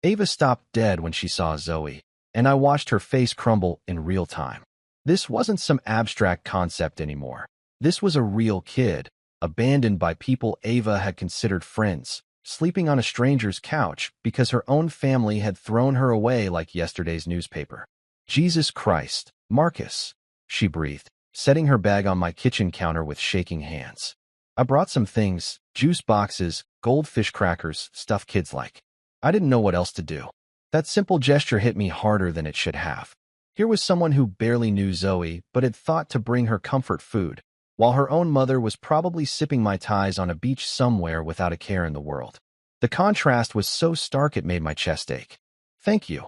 Ava stopped dead when she saw Zoe, and I watched her face crumble in real time. This wasn't some abstract concept anymore. This was a real kid, abandoned by people Ava had considered friends, sleeping on a stranger's couch because her own family had thrown her away like yesterday's newspaper. Jesus Christ, Marcus, she breathed, setting her bag on my kitchen counter with shaking hands. I brought some things, juice boxes, goldfish crackers, stuff kids like. I didn't know what else to do. That simple gesture hit me harder than it should have. Here was someone who barely knew Zoe but had thought to bring her comfort food, while her own mother was probably sipping Mai Tais on a beach somewhere without a care in the world. The contrast was so stark it made my chest ache. Thank you.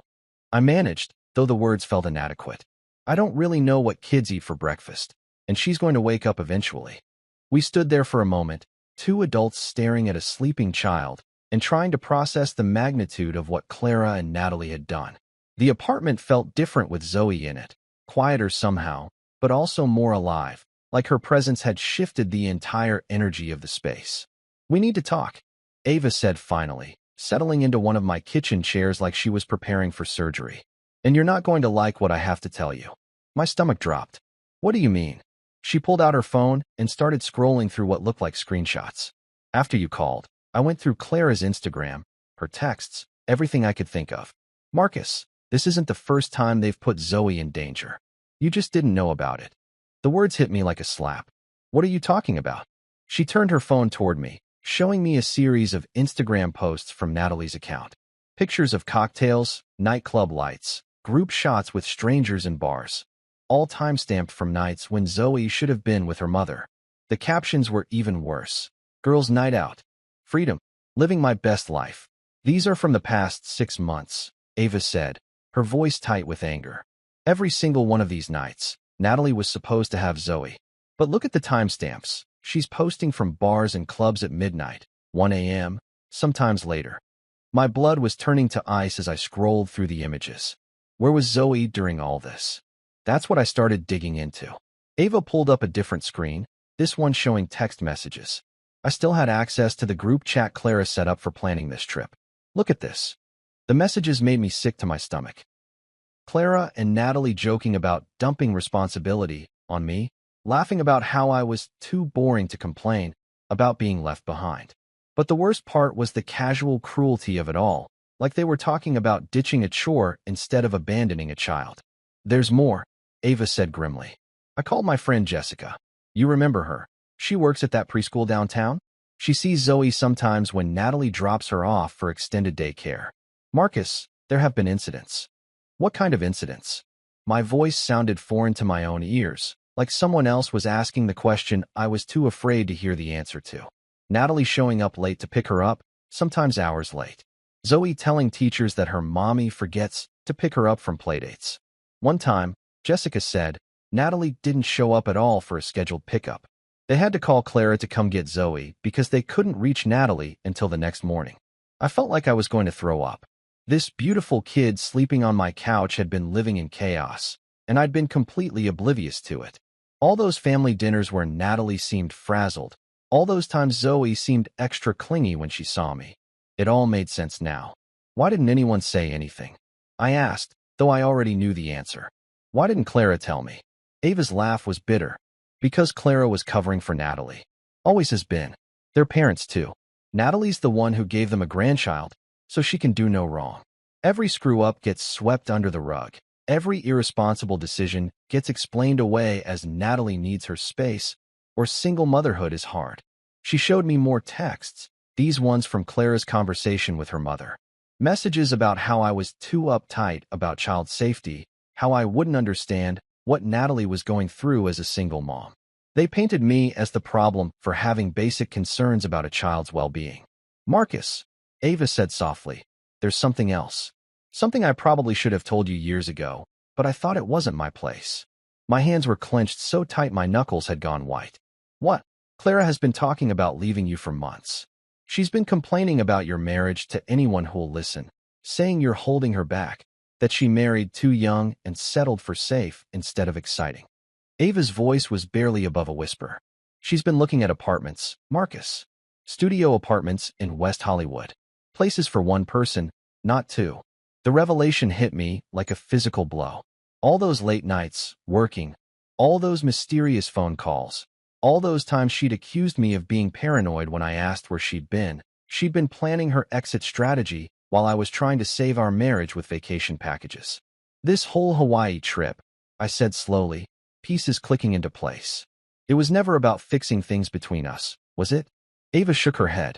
I managed, though the words felt inadequate. I don't really know what kids eat for breakfast, and she's going to wake up eventually. We stood there for a moment, two adults staring at a sleeping child and trying to process the magnitude of what Clara and Natalie had done. The apartment felt different with Zoe in it, quieter somehow, but also more alive, like her presence had shifted the entire energy of the space. We need to talk, Ava said finally, settling into one of my kitchen chairs like she was preparing for surgery. And you're not going to like what I have to tell you. My stomach dropped. What do you mean? She pulled out her phone and started scrolling through what looked like screenshots. After you called, I went through Clara's Instagram, her texts, everything I could think of. Marcus, this isn't the first time they've put Zoe in danger. You just didn't know about it. The words hit me like a slap. What are you talking about? She turned her phone toward me, showing me a series of Instagram posts from Natalie's account. Pictures of cocktails, nightclub lights, group shots with strangers in bars, all time-stamped from nights when Zoe should have been with her mother. The captions were even worse. Girls' night out. Freedom. Living my best life. These are from the past 6 months, Ava said, her voice tight with anger. Every single one of these nights, Natalie was supposed to have Zoe. But look at the timestamps. She's posting from bars and clubs at midnight, 1 a.m., sometimes later. My blood was turning to ice as I scrolled through the images. Where was Zoe during all this? That's what I started digging into. Ava pulled up a different screen, this one showing text messages. I still had access to the group chat Clara set up for planning this trip. Look at this. The messages made me sick to my stomach. Clara and Natalie joking about dumping responsibility on me, laughing about how I was too boring to complain about being left behind. But the worst part was the casual cruelty of it all, like they were talking about ditching a chore instead of abandoning a child. There's more, Ava said grimly. I called my friend Jessica. You remember her? She works at that preschool downtown. She sees Zoe sometimes when Natalie drops her off for extended day care. Marcus, there have been incidents. What kind of incidents? My voice sounded foreign to my own ears, like someone else was asking the question I was too afraid to hear the answer to. Natalie showing up late to pick her up, sometimes hours late. Zoe telling teachers that her mommy forgets to pick her up from playdates. One time, Jessica said, Natalie didn't show up at all for a scheduled pickup. They had to call Clara to come get Zoe because they couldn't reach Natalie until the next morning. I felt like I was going to throw up. This beautiful kid sleeping on my couch had been living in chaos, and I'd been completely oblivious to it. All those family dinners where Natalie seemed frazzled, all those times Zoe seemed extra clingy when she saw me. It all made sense now. Why didn't anyone say anything? I asked, though I already knew the answer. Why didn't Clara tell me? Ava's laugh was bitter. Because Clara was covering for Natalie. Always has been. Their parents, too. Natalie's the one who gave them a grandchild, so she can do no wrong. Every screw-up gets swept under the rug. Every irresponsible decision gets explained away as Natalie needs her space, or single motherhood is hard. She showed me more texts, these ones from Clara's conversation with her mother. Messages about how I was too uptight about child safety, how I wouldn't understand what Natalie was going through as a single mom. They painted me as the problem for having basic concerns about a child's well-being. Marcus, Ava said softly, there's something else. Something I probably should have told you years ago, but I thought it wasn't my place. My hands were clenched so tight my knuckles had gone white. What? Clara has been talking about leaving you for months. She's been complaining about your marriage to anyone who'll listen, saying you're holding her back, that she married too young and settled for safe instead of exciting. Ava's voice was barely above a whisper. She's been looking at apartments, Marcus. Studio apartments in West Hollywood. Places for one person, not two. The revelation hit me like a physical blow. All those late nights, working, all those mysterious phone calls, all those times she'd accused me of being paranoid when I asked where she'd been planning her exit strategy while I was trying to save our marriage with vacation packages. This whole Hawaii trip, I said slowly, pieces clicking into place. It was never about fixing things between us, was it? Ava shook her head.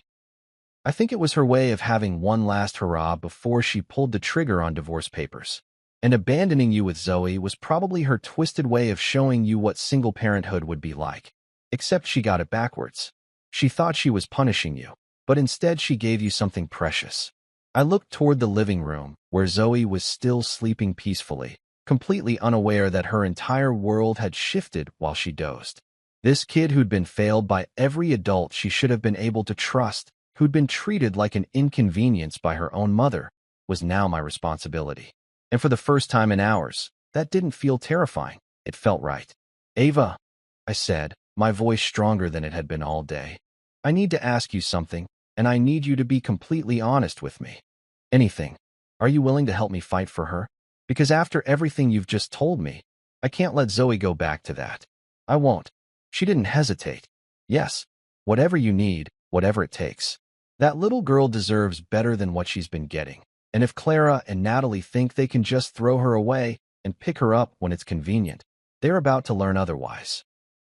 I think it was her way of having one last hurrah before she pulled the trigger on divorce papers. And abandoning you with Zoe was probably her twisted way of showing you what single parenthood would be like. Except she got it backwards. She thought she was punishing you, but instead she gave you something precious. I looked toward the living room, where Zoe was still sleeping peacefully, completely unaware that her entire world had shifted while she dozed. This kid who'd been failed by every adult she should have been able to trust, who'd been treated like an inconvenience by her own mother, was now my responsibility. And for the first time in hours, that didn't feel terrifying. It felt right. Ava, I said, my voice stronger than it had been all day. I need to ask you something, and I need you to be completely honest with me. Anything. Are you willing to help me fight for her? Because after everything you've just told me, I can't let Zoe go back to that. I won't. She didn't hesitate. Yes, whatever you need, whatever it takes. That little girl deserves better than what she's been getting. And if Clara and Natalie think they can just throw her away and pick her up when it's convenient, they're about to learn otherwise.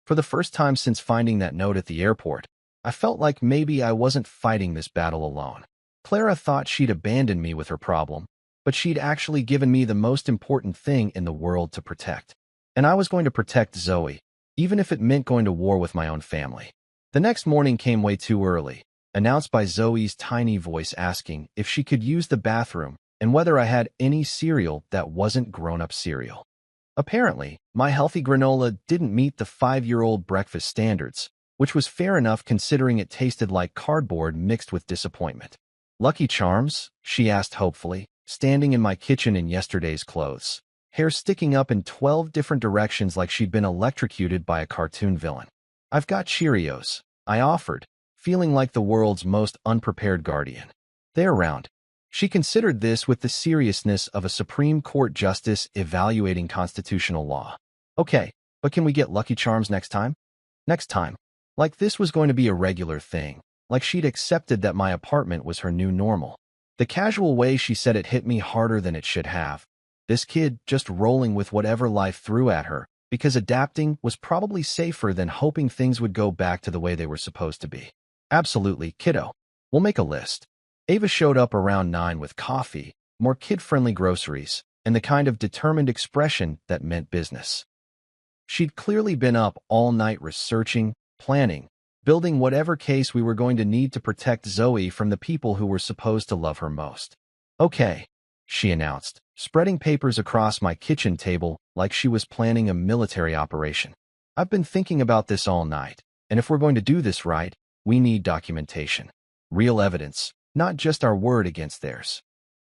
For the first time since finding that note at the airport, I felt like maybe I wasn't fighting this battle alone. Clara thought she'd abandoned me with her problem, but she'd actually given me the most important thing in the world to protect. And I was going to protect Zoe, even if it meant going to war with my own family. The next morning came way too early. announced by Zoe's tiny voice asking if she could use the bathroom and whether I had any cereal that wasn't grown-up cereal. Apparently, my healthy granola didn't meet the 5-year-old breakfast standards, which was fair enough considering it tasted like cardboard mixed with disappointment. Lucky Charms? She asked hopefully, standing in my kitchen in yesterday's clothes, hair sticking up in 12 different directions like she'd been electrocuted by a cartoon villain. I've got Cheerios, I offered, feeling like the world's most unprepared guardian. They're around. She considered this with the seriousness of a Supreme Court justice evaluating constitutional law. Okay, but can we get Lucky Charms next time? Next time. Like this was going to be a regular thing. Like she'd accepted that my apartment was her new normal. The casual way she said it hit me harder than it should have. This kid just rolling with whatever life threw at her, because adapting was probably safer than hoping things would go back to the way they were supposed to be. Absolutely, kiddo. We'll make a list. Ava showed up around 9 with coffee, more kid-friendly groceries, and the kind of determined expression that meant business. She'd clearly been up all night researching, planning, building whatever case we were going to need to protect Zoe from the people who were supposed to love her most. Okay, she announced, spreading papers across my kitchen table like she was planning a military operation. I've been thinking about this all night, and if we're going to do this right, we need documentation. Real evidence, not just our word against theirs.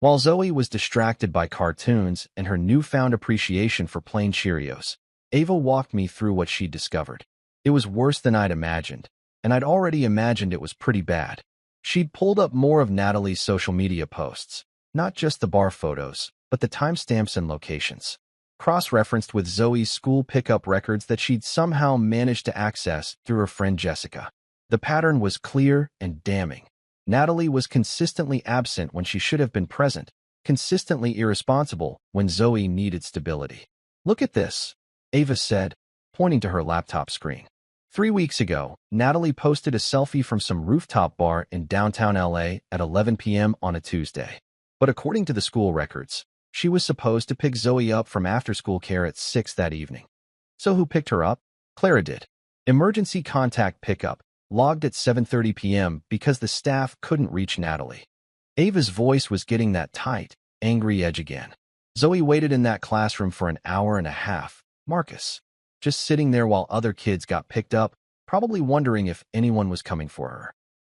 While Zoe was distracted by cartoons and her newfound appreciation for plain Cheerios, Ava walked me through what she'd discovered. It was worse than I'd imagined, and I'd already imagined it was pretty bad. She'd pulled up more of Natalie's social media posts, not just the bar photos, but the timestamps and locations, cross-referenced with Zoe's school pickup records that she'd somehow managed to access through her friend Jessica. The pattern was clear and damning. Natalie was consistently absent when she should have been present, consistently irresponsible when Zoe needed stability. Look at this, Ava said, pointing to her laptop screen. 3 weeks ago, Natalie posted a selfie from some rooftop bar in downtown LA at 11 p.m. on a Tuesday. But according to the school records, she was supposed to pick Zoe up from after-school care at 6 that evening. So who picked her up? Clara did. Emergency contact pickup, logged at 7:30 p.m. because the staff couldn't reach Natalie. Ava's voice was getting that tight, angry edge again. Zoe waited in that classroom for an hour and a half. Marcus. Just sitting there while other kids got picked up, probably wondering if anyone was coming for her.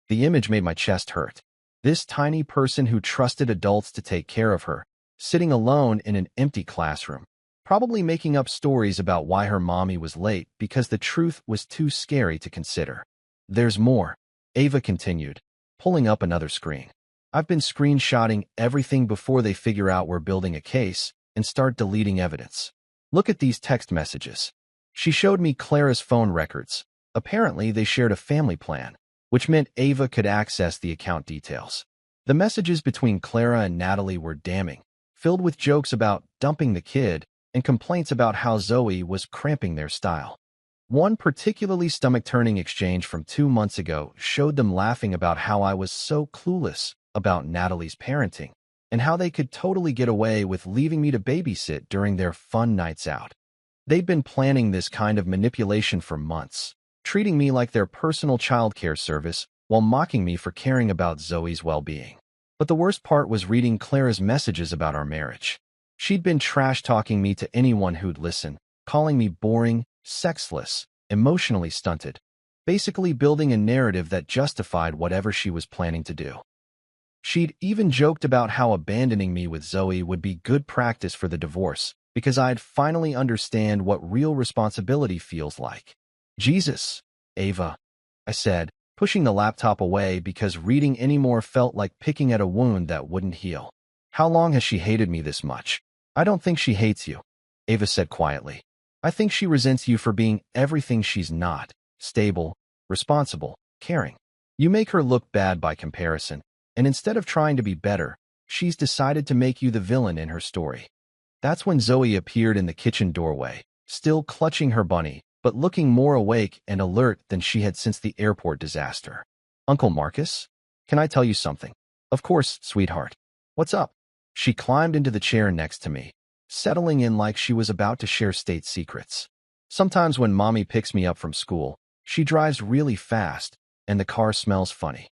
The image made my chest hurt. This tiny person who trusted adults to take care of her, sitting alone in an empty classroom, probably making up stories about why her mommy was late because the truth was too scary to consider. There's more, Ava continued, pulling up another screen. I've been screenshotting everything before they figure out we're building a case and start deleting evidence. Look at these text messages. She showed me Clara's phone records. Apparently, they shared a family plan, which meant Ava could access the account details. The messages between Clara and Natalie were damning, filled with jokes about dumping the kid and complaints about how Zoe was cramping their style. One particularly stomach-turning exchange from 2 months ago showed them laughing about how I was so clueless about Natalie's parenting and how they could totally get away with leaving me to babysit during their fun nights out. They'd been planning this kind of manipulation for months, treating me like their personal childcare service while mocking me for caring about Zoe's well-being. But the worst part was reading Clara's messages about our marriage. She'd been trash-talking me to anyone who'd listen, calling me boring, sexless, emotionally stunted, basically building a narrative that justified whatever she was planning to do. She'd even joked about how abandoning me with Zoe would be good practice for the divorce because I'd finally understand what real responsibility feels like. Jesus, Ava, I said, pushing the laptop away because reading any more felt like picking at a wound that wouldn't heal. How long has she hated me this much? I don't think she hates you, Ava said quietly. I think she resents you for being everything she's not, stable, responsible, caring. You make her look bad by comparison, and instead of trying to be better, she's decided to make you the villain in her story. That's when Zoe appeared in the kitchen doorway, still clutching her bunny, but looking more awake and alert than she had since the airport disaster. Uncle Marcus? Can I tell you something? Of course, sweetheart. What's up? She climbed into the chair next to me, settling in like she was about to share state secrets. Sometimes when Mommy picks me up from school, she drives really fast, and the car smells funny.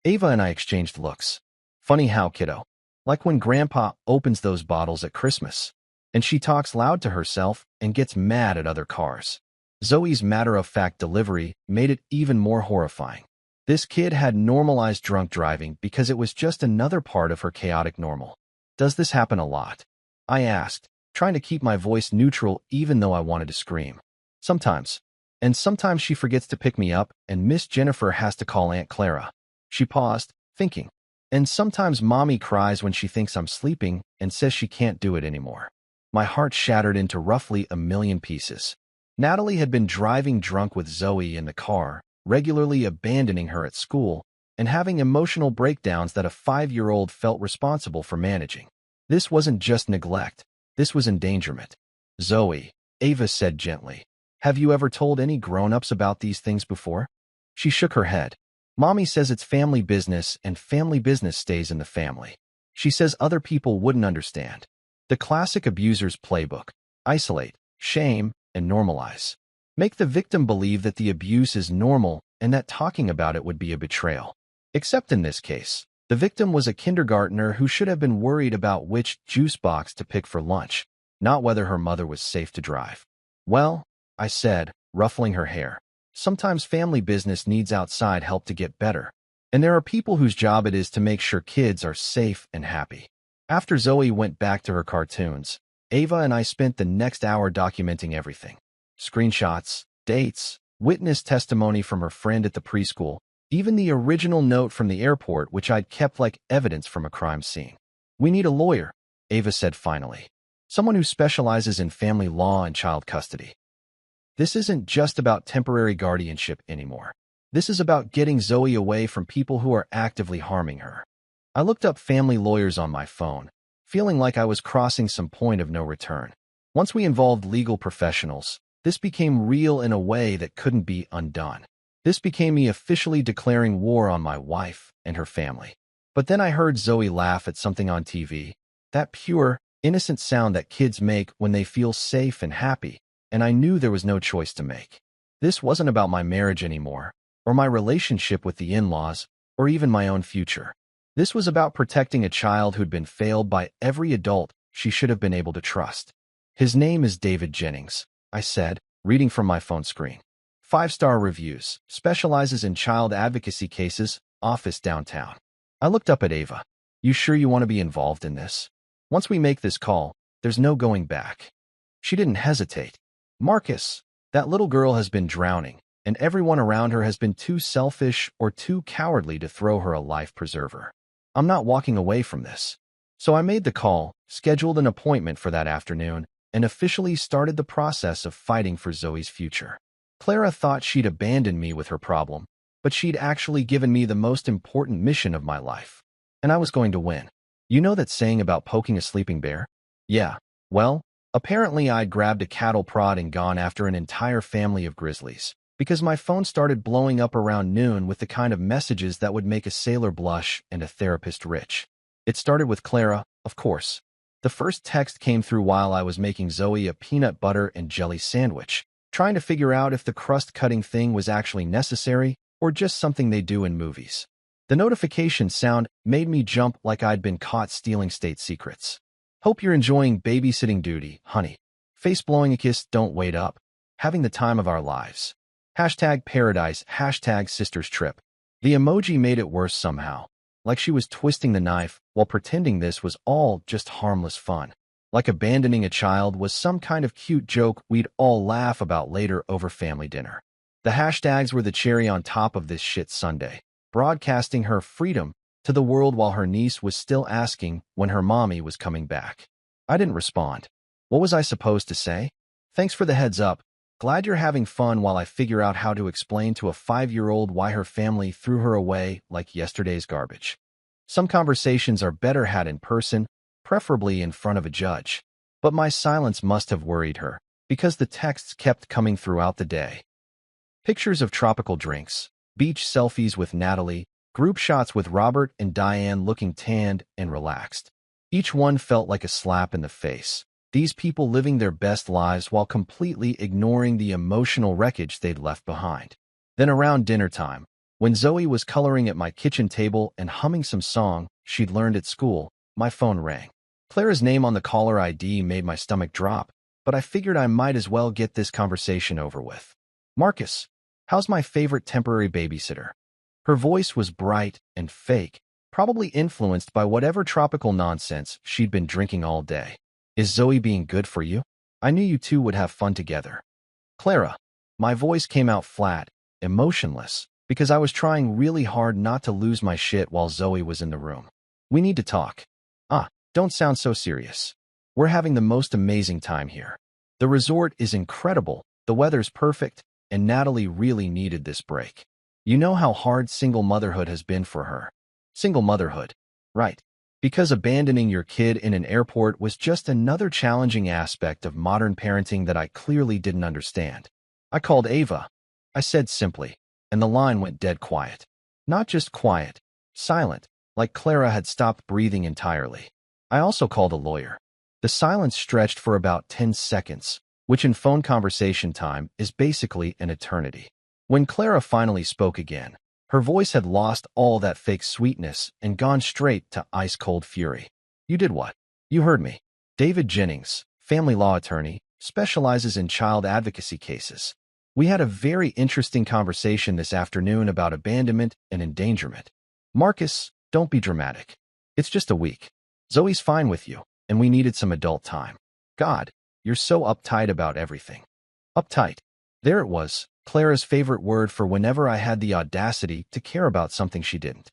Ava and I exchanged looks. Funny how, kiddo. Like when Grandpa opens those bottles at Christmas. And she talks loud to herself and gets mad at other cars. Zoe's matter-of-fact delivery made it even more horrifying. This kid had normalized drunk driving because it was just another part of her chaotic normal. Does this happen a lot? I asked, trying to keep my voice neutral even though I wanted to scream. Sometimes. And sometimes she forgets to pick me up and Miss Jennifer has to call Aunt Clara. She paused, thinking. And sometimes Mommy cries when she thinks I'm sleeping and says she can't do it anymore. My heart shattered into roughly a million pieces. Natalie had been driving drunk with Zoe in the car, regularly abandoning her at school, and having emotional breakdowns that a 5-year-old felt responsible for managing. This wasn't just neglect. This was endangerment. Zoe, Ava said gently, have you ever told any grown-ups about these things before? She shook her head. Mommy says it's family business and family business stays in the family. She says other people wouldn't understand. The classic abuser's playbook. Isolate, shame, and normalize. Make the victim believe that the abuse is normal and that talking about it would be a betrayal. Except in this case, the victim was a kindergartner who should have been worried about which juice box to pick for lunch, not whether her mother was safe to drive. Well, I said, ruffling her hair. Sometimes family business needs outside help to get better, and there are people whose job it is to make sure kids are safe and happy. After Zoe went back to her cartoons, Ava and I spent the next hour documenting everything. Screenshots, dates, witness testimony from her friend at the preschool, even the original note from the airport which I'd kept like evidence from a crime scene. We need a lawyer, Ava said finally. Someone who specializes in family law and child custody. This isn't just about temporary guardianship anymore. This is about getting Zoe away from people who are actively harming her. I looked up family lawyers on my phone, feeling like I was crossing some point of no return. Once we involved legal professionals, this became real in a way that couldn't be undone. This became me officially declaring war on my wife and her family. But then I heard Zoe laugh at something on TV, that pure, innocent sound that kids make when they feel safe and happy, and I knew there was no choice to make. This wasn't about my marriage anymore, or my relationship with the in-laws, or even my own future. This was about protecting a child who'd been failed by every adult she should have been able to trust. His name is David Jennings, I said, reading from my phone screen. 5-star reviews, specializes in child advocacy cases, office downtown. I looked up at Ava. You sure you want to be involved in this? Once we make this call, there's no going back. She didn't hesitate. Marcus, that little girl has been drowning, and everyone around her has been too selfish or too cowardly to throw her a life preserver. I'm not walking away from this. So I made the call, scheduled an appointment for that afternoon, and officially started the process of fighting for Zoe's future. Clara thought she'd abandoned me with her problem, but she'd actually given me the most important mission of my life. And I was going to win. You know that saying about poking a sleeping bear? Yeah, well, apparently I'd grabbed a cattle prod and gone after an entire family of grizzlies, because my phone started blowing up around noon with the kind of messages that would make a sailor blush and a therapist rich. It started with Clara, of course. The first text came through while I was making Zoe a peanut butter and jelly sandwich, trying to figure out if the crust-cutting thing was actually necessary or just something they do in movies. The notification sound made me jump like I'd been caught stealing state secrets. Hope you're enjoying babysitting duty, honey. Face blowing a kiss, don't wait up. Having the time of our lives. #paradise, #sisters trip. The emoji made it worse somehow, like she was twisting the knife while pretending this was all just harmless fun. Like abandoning a child was some kind of cute joke we'd all laugh about later over family dinner. The hashtags were the cherry on top of this shit Sunday, broadcasting her freedom to the world while her niece was still asking when her mommy was coming back. I didn't respond. What was I supposed to say? Thanks for the heads up. Glad you're having fun while I figure out how to explain to a 5-year-old why her family threw her away like yesterday's garbage. Some conversations are better had in person, preferably in front of a judge. But my silence must have worried her, because the texts kept coming throughout the day. Pictures of tropical drinks, beach selfies with Natalie, group shots with Robert and Diane looking tanned and relaxed. Each one felt like a slap in the face. These people living their best lives while completely ignoring the emotional wreckage they'd left behind. Then around dinner time, When Zoe was coloring at my kitchen table and humming some song she'd learned at school, my phone rang. Clara's name on the caller ID made my stomach drop, but I figured I might as well get this conversation over with. Marcus, how's my favorite temporary babysitter? Her voice was bright and fake, probably influenced by whatever tropical nonsense she'd been drinking all day. Is Zoe being good for you? I knew you two would have fun together. Clara. My voice came out flat, emotionless, because I was trying really hard not to lose my shit while Zoe was in the room. We need to talk. Don't sound so serious. We're having the most amazing time here. The resort is incredible, the weather's perfect, and Natalie really needed this break. You know how hard single motherhood has been for her. Single motherhood. Right. Because abandoning your kid in an airport was just another challenging aspect of modern parenting that I clearly didn't understand. I called Ava. I said simply, and the line went dead quiet. Not just quiet, silent, like Clara had stopped breathing entirely. I also called a lawyer. The silence stretched for about 10 seconds, which in phone conversation time is basically an eternity. When Clara finally spoke again, her voice had lost all that fake sweetness and gone straight to ice-cold fury. You did what? You heard me. David Jennings, family law attorney, specializes in child advocacy cases. We had a very interesting conversation this afternoon about abandonment and endangerment. Marcus, don't be dramatic. It's just a week. Zoe's fine with you, and we needed some adult time. God, you're so uptight about everything. Uptight. There it was, Clara's favorite word for whenever I had the audacity to care about something she didn't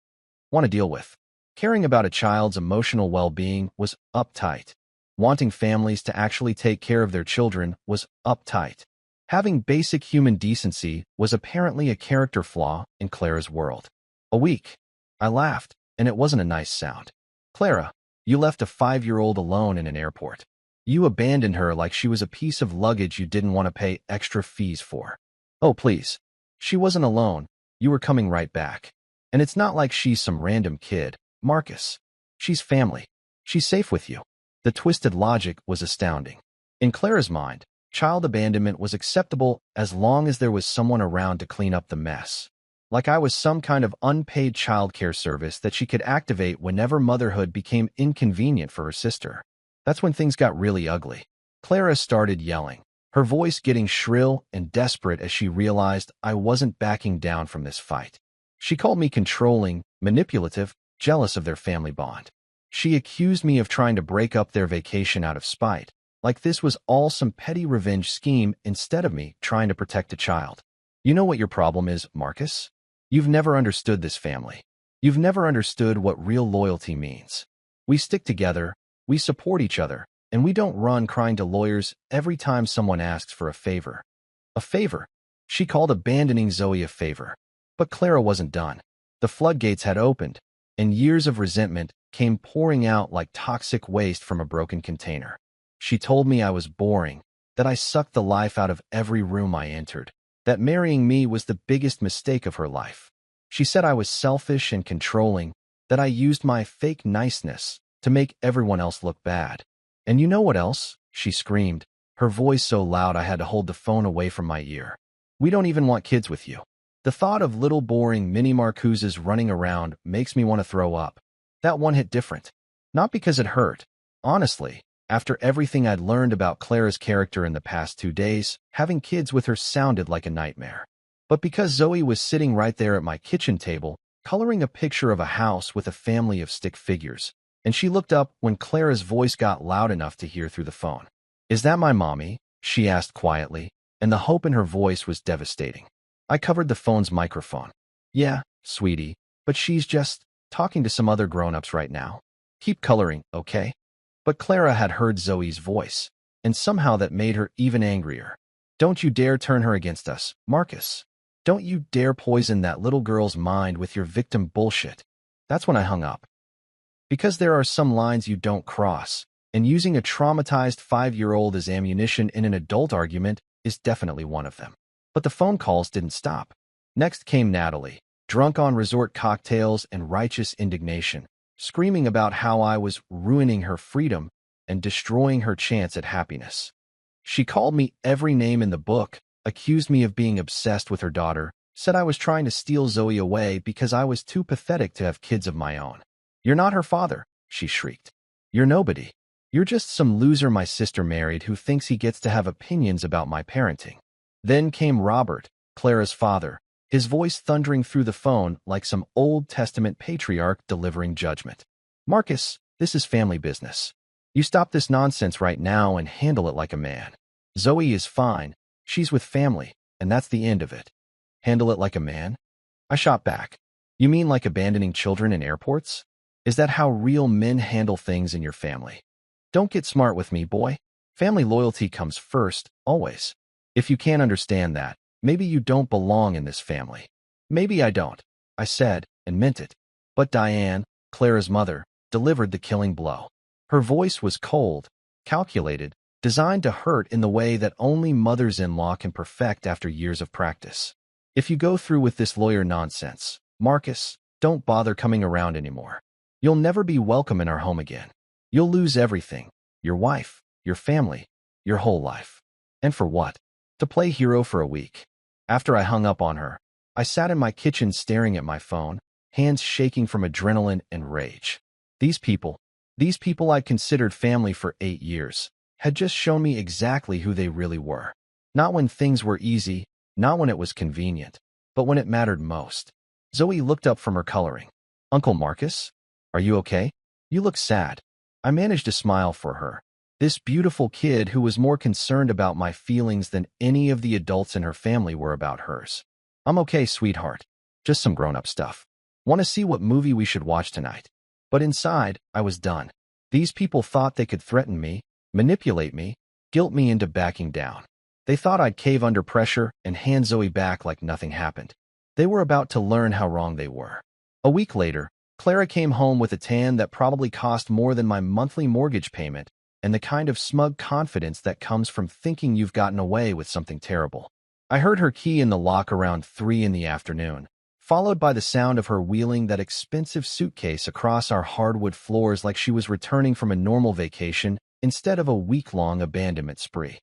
want to deal with. Caring about a child's emotional well-being was uptight. Wanting families to actually take care of their children was uptight. Having basic human decency was apparently a character flaw in Clara's world. A week. I laughed, and it wasn't a nice sound. Clara, you left a 5-year-old alone in an airport. You abandoned her like she was a piece of luggage you didn't want to pay extra fees for. Oh, please. She wasn't alone. You were coming right back. And it's not like she's some random kid, Marcus. She's family. She's safe with you. The twisted logic was astounding. In Clara's mind, child abandonment was acceptable as long as there was someone around to clean up the mess. Like I was some kind of unpaid childcare service that she could activate whenever motherhood became inconvenient for her sister. That's when things got really ugly. Clara started yelling, her voice getting shrill and desperate as she realized I wasn't backing down from this fight. She called me controlling, manipulative, jealous of their family bond. She accused me of trying to break up their vacation out of spite, like this was all some petty revenge scheme instead of me trying to protect a child. You know what your problem is, Marcus? You've never understood this family. You've never understood what real loyalty means. We stick together, we support each other, and we don't run crying to lawyers every time someone asks for a favor. A favor? She called abandoning Zoe a favor. But Clara wasn't done. The floodgates had opened, and years of resentment came pouring out like toxic waste from a broken container. She told me I was boring, that I sucked the life out of every room I entered, that marrying me was the biggest mistake of her life. She said I was selfish and controlling, that I used my fake niceness to make everyone else look bad. And you know what else? She screamed, her voice so loud I had to hold the phone away from my ear. We don't even want kids with you. The thought of little boring mini Marcuses running around makes me want to throw up. That one hit different. Not because it hurt. Honestly, after everything I'd learned about Clara's character in the past 2 days, having kids with her sounded like a nightmare. But because Zoe was sitting right there at my kitchen table, coloring a picture of a house with a family of stick figures, and she looked up when Clara's voice got loud enough to hear through the phone. Is that my mommy? She asked quietly, and the hope in her voice was devastating. I covered the phone's microphone. Yeah, sweetie, but she's just talking to some other grown-ups right now. Keep coloring, okay? But Clara had heard Zoe's voice, and somehow that made her even angrier. Don't you dare turn her against us, Marcus. Don't you dare poison that little girl's mind with your victim bullshit. That's when I hung up. Because there are some lines you don't cross, and using a traumatized 5-year-old as ammunition in an adult argument is definitely one of them. But the phone calls didn't stop. Next came Natalie, drunk on resort cocktails and righteous indignation, screaming about how I was ruining her freedom and destroying her chance at happiness. She called me every name in the book, accused me of being obsessed with her daughter, Said I was trying to steal Zoe away because I was too pathetic to have kids of my own. You're not her father, she shrieked. You're nobody. You're just some loser my sister married who thinks he gets to have opinions about my parenting. Then came Robert, Clara's father, his voice thundering through the phone like some Old Testament patriarch delivering judgment. Marcus, this is family business. You stop this nonsense right now and handle it like a man. Zoe is fine. She's with family, and that's the end of it. Handle it like a man? I shot back. You mean like abandoning children in airports? Is that how real men handle things in your family? Don't get smart with me, boy. Family loyalty comes first, always. If you can't understand that, maybe you don't belong in this family. Maybe I don't, I said, and meant it. But Diane, Clara's mother, delivered the killing blow. Her voice was cold, calculated, designed to hurt in the way that only mothers-in-law can perfect after years of practice. If you go through with this lawyer nonsense, Marcus, don't bother coming around anymore. You'll never be welcome in our home again. You'll lose everything, your wife, your family, your whole life. And for what? To play hero for a week. After I hung up on her, I sat in my kitchen staring at my phone, hands shaking from adrenaline and rage. These people I'd considered family for 8 years, had just shown me exactly who they really were. Not when things were easy, not when it was convenient, but when it mattered most. Zoe looked up from her coloring. Uncle Marcus? Are you okay? You look sad. I managed to smile for her. This beautiful kid who was more concerned about my feelings than any of the adults in her family were about hers. I'm okay, sweetheart. Just some grown-up stuff. Want to see what movie we should watch tonight? But inside, I was done. These people thought they could threaten me, manipulate me, guilt me into backing down. They thought I'd cave under pressure and hand Zoe back like nothing happened. They were about to learn how wrong they were. A week later, Clara came home with a tan that probably cost more than my monthly mortgage payment and the kind of smug confidence that comes from thinking you've gotten away with something terrible. I heard her key in the lock around 3 in the afternoon, followed by the sound of her wheeling that expensive suitcase across our hardwood floors like she was returning from a normal vacation instead of a week-long abandonment spree.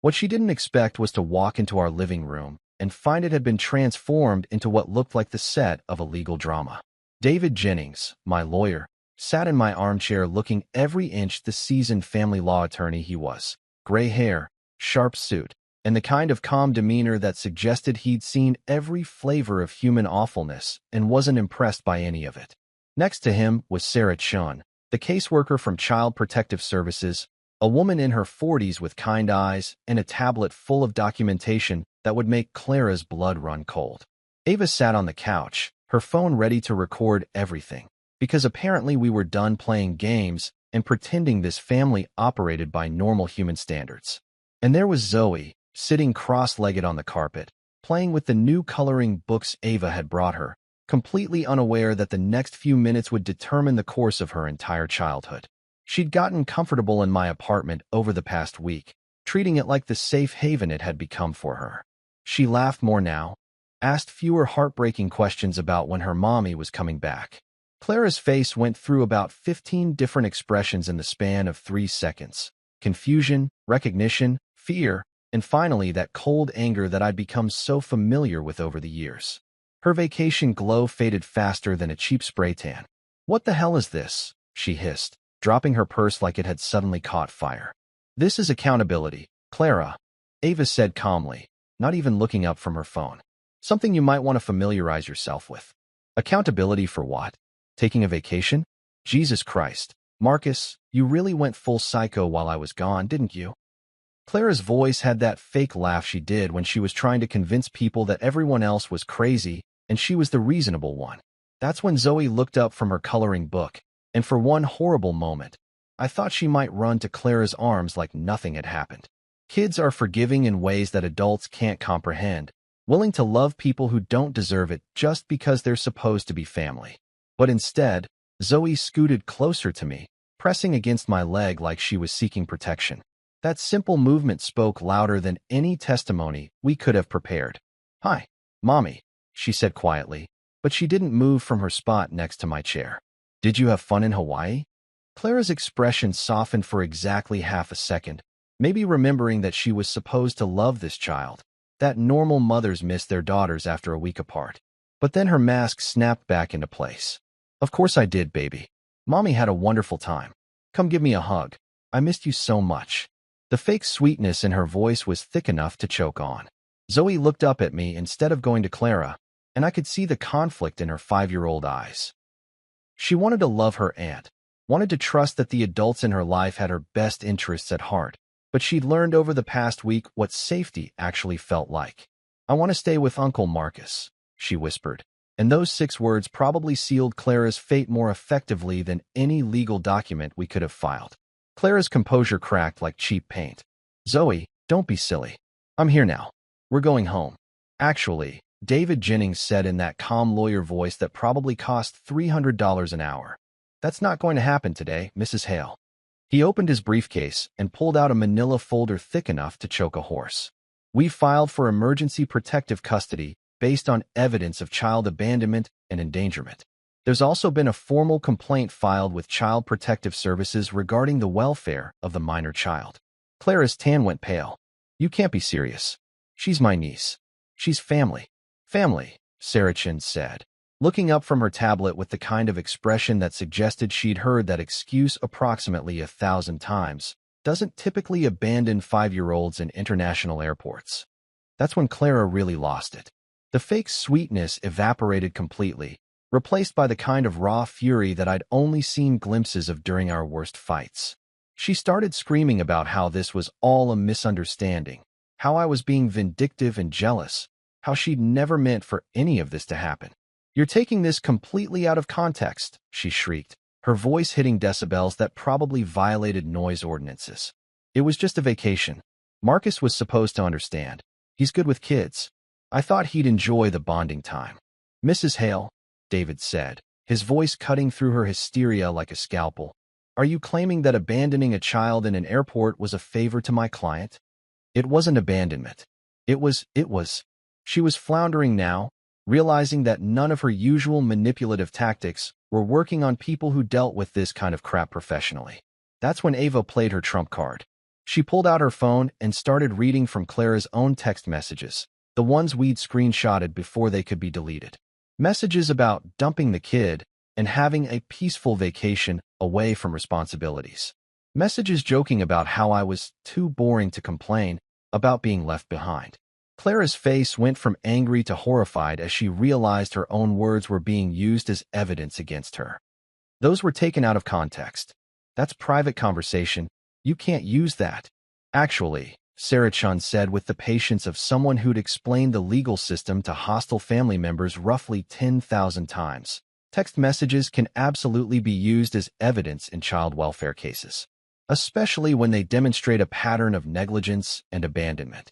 What she didn't expect was to walk into our living room and find it had been transformed into what looked like the set of a legal drama. David Jennings, my lawyer, sat in my armchair looking every inch the seasoned family law attorney he was. Gray hair, sharp suit, and the kind of calm demeanor that suggested he'd seen every flavor of human awfulness and wasn't impressed by any of it. Next to him was Sarah Chun, the caseworker from Child Protective Services, a woman in her 40s with kind eyes and a tablet full of documentation that would make Clara's blood run cold. Ava sat on the couch, her phone ready to record everything, because apparently we were done playing games and pretending this family operated by normal human standards. And there was Zoe, sitting cross-legged on the carpet, playing with the new coloring books Ava had brought her, completely unaware that the next few minutes would determine the course of her entire childhood. She'd gotten comfortable in my apartment over the past week, treating it like the safe haven it had become for her. She laughed more now, asked fewer heartbreaking questions about when her mommy was coming back. Clara's face went through about 15 different expressions in the span of 3 seconds. Confusion, recognition, fear, and finally that cold anger that I'd become so familiar with over the years. Her vacation glow faded faster than a cheap spray tan. "What the hell is this?" she hissed, dropping her purse like it had suddenly caught fire. "This is accountability, Clara," Ava said calmly, not even looking up from her phone. "Something you might want to familiarize yourself with." Accountability for what? Taking a vacation? Jesus Christ. Marcus, you really went full psycho while I was gone, didn't you? Clara's voice had that fake laugh she did when she was trying to convince people that everyone else was crazy and she was the reasonable one. That's when Zoe looked up from her coloring book, and for one horrible moment, I thought she might run to Clara's arms like nothing had happened. Kids are forgiving in ways that adults can't comprehend, willing to love people who don't deserve it just because they're supposed to be family. But instead, Zoe scooted closer to me, pressing against my leg like she was seeking protection. That simple movement spoke louder than any testimony we could have prepared. "Hi, Mommy," she said quietly, but she didn't move from her spot next to my chair. "Did you have fun in Hawaii?" Clara's expression softened for exactly half a second, maybe remembering that she was supposed to love this child, that normal mothers miss their daughters after a week apart. But then her mask snapped back into place. Of course I did, baby. Mommy had a wonderful time. Come give me a hug. I missed you so much. The fake sweetness in her voice was thick enough to choke on. Zoe looked up at me instead of going to Clara, and I could see the conflict in her 5-year-old eyes. She wanted to love her aunt, wanted to trust that the adults in her life had her best interests at heart, but she'd learned over the past week what safety actually felt like. I want to stay with Uncle Marcus, she whispered, and those 6 words probably sealed Clara's fate more effectively than any legal document we could have filed. Clara's composure cracked like cheap paint. Zoe, don't be silly. I'm here now. We're going home. Actually, David Jennings said in that calm lawyer voice that probably cost $300 an hour. That's not going to happen today, Mrs. Hale. He opened his briefcase and pulled out a manila folder thick enough to choke a horse. We filed for emergency protective custody based on evidence of child abandonment and endangerment. There's also been a formal complaint filed with Child Protective Services regarding the welfare of the minor child. Clara's tan went pale. You can't be serious. She's my niece. She's family. Family, Sarachin said, looking up from her tablet with the kind of expression that suggested she'd heard that excuse approximately 1,000 times. Doesn't typically abandon 5-year-olds in international airports. That's when Clara really lost it. The fake sweetness evaporated completely, replaced by the kind of raw fury that I'd only seen glimpses of during our worst fights. She started screaming about how this was all a misunderstanding, how I was being vindictive and jealous, how she'd never meant for any of this to happen. You're taking this completely out of context, she shrieked, her voice hitting decibels that probably violated noise ordinances. It was just a vacation. Marcus was supposed to understand. He's good with kids. I thought he'd enjoy the bonding time. Mrs. Hale, David said, his voice cutting through her hysteria like a scalpel. Are you claiming that abandoning a child in an airport was a favor to my client? It wasn't abandonment. It was. She was floundering now, realizing that none of her usual manipulative tactics were working on people who dealt with this kind of crap professionally. That's when Ava played her trump card. She pulled out her phone and started reading from Clara's own text messages, the ones we'd screenshotted before they could be deleted. Messages about dumping the kid and having a peaceful vacation away from responsibilities. Messages joking about how I was too boring to complain about being left behind. Clara's face went from angry to horrified as she realized her own words were being used as evidence against her. Those were taken out of context. That's private conversation. You can't use that. Actually, Sarachan said with the patience of someone who'd explained the legal system to hostile family members roughly 10,000 times. Text messages can absolutely be used as evidence in child welfare cases, especially when they demonstrate a pattern of negligence and abandonment.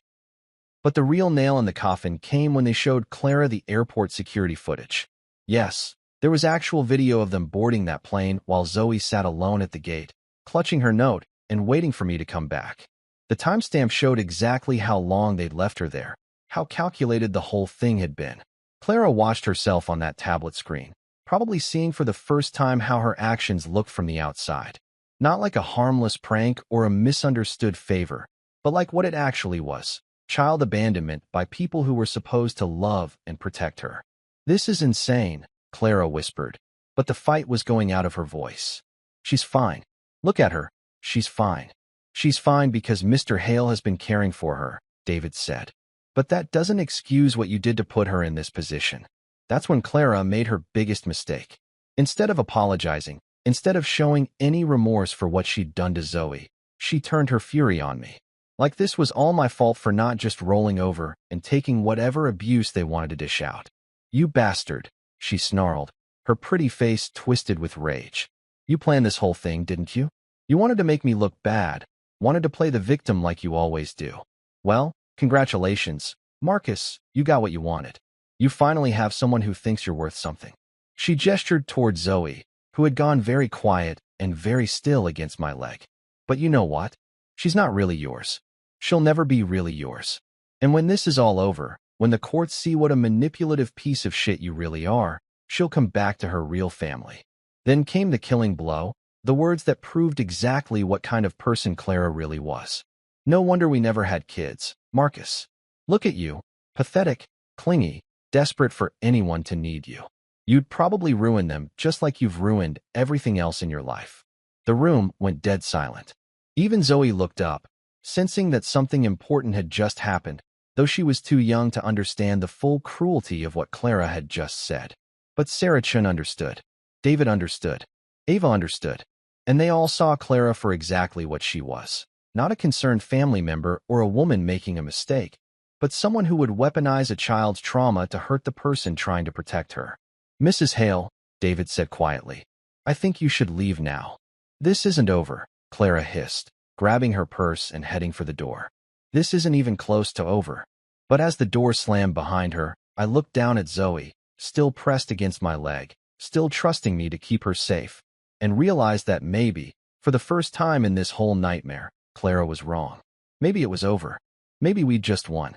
But the real nail in the coffin came when they showed Clara the airport security footage. Yes, there was actual video of them boarding that plane while Zoe sat alone at the gate, clutching her note and waiting for me to come back. The timestamp showed exactly how long they'd left her there, how calculated the whole thing had been. Clara watched herself on that tablet screen, probably seeing for the first time how her actions looked from the outside. Not like a harmless prank or a misunderstood favor, but like what it actually was. Child abandonment by people who were supposed to love and protect her. This is insane, Clara whispered, but the fight was going out of her voice. She's fine. Look at her. She's fine. She's fine because Mr. Hale has been caring for her, David said. But that doesn't excuse what you did to put her in this position. That's when Clara made her biggest mistake. Instead of apologizing, instead of showing any remorse for what she'd done to Zoe, she turned her fury on me. Like this was all my fault for not just rolling over and taking whatever abuse they wanted to dish out. You bastard, she snarled, her pretty face twisted with rage. You planned this whole thing, didn't you? You wanted to make me look bad, wanted to play the victim like you always do. Well, congratulations, Marcus, you got what you wanted. You finally have someone who thinks you're worth something. She gestured toward Zoe, who had gone very quiet and very still against my leg. But you know what? She's not really yours. She'll never be really yours. And when this is all over, when the courts see what a manipulative piece of shit you really are, she'll come back to her real family. Then came the killing blow, the words that proved exactly what kind of person Clara really was. No wonder we never had kids, Marcus. Look at you, pathetic, clingy, desperate for anyone to need you. You'd probably ruin them just like you've ruined everything else in your life. The room went dead silent. Even Zoe looked up, sensing that something important had just happened, though she was too young to understand the full cruelty of what Clara had just said. But Sarah Chun understood. David understood. Ava understood. And they all saw Clara for exactly what she was. Not a concerned family member or a woman making a mistake, but someone who would weaponize a child's trauma to hurt the person trying to protect her. Mrs. Hale, David said quietly, I think you should leave now. This isn't over, Clara hissed, grabbing her purse and heading for the door. This isn't even close to over. But as the door slammed behind her, I looked down at Zoe, still pressed against my leg, still trusting me to keep her safe, and realized that maybe, for the first time in this whole nightmare, Clara was wrong. Maybe it was over. Maybe we'd just won.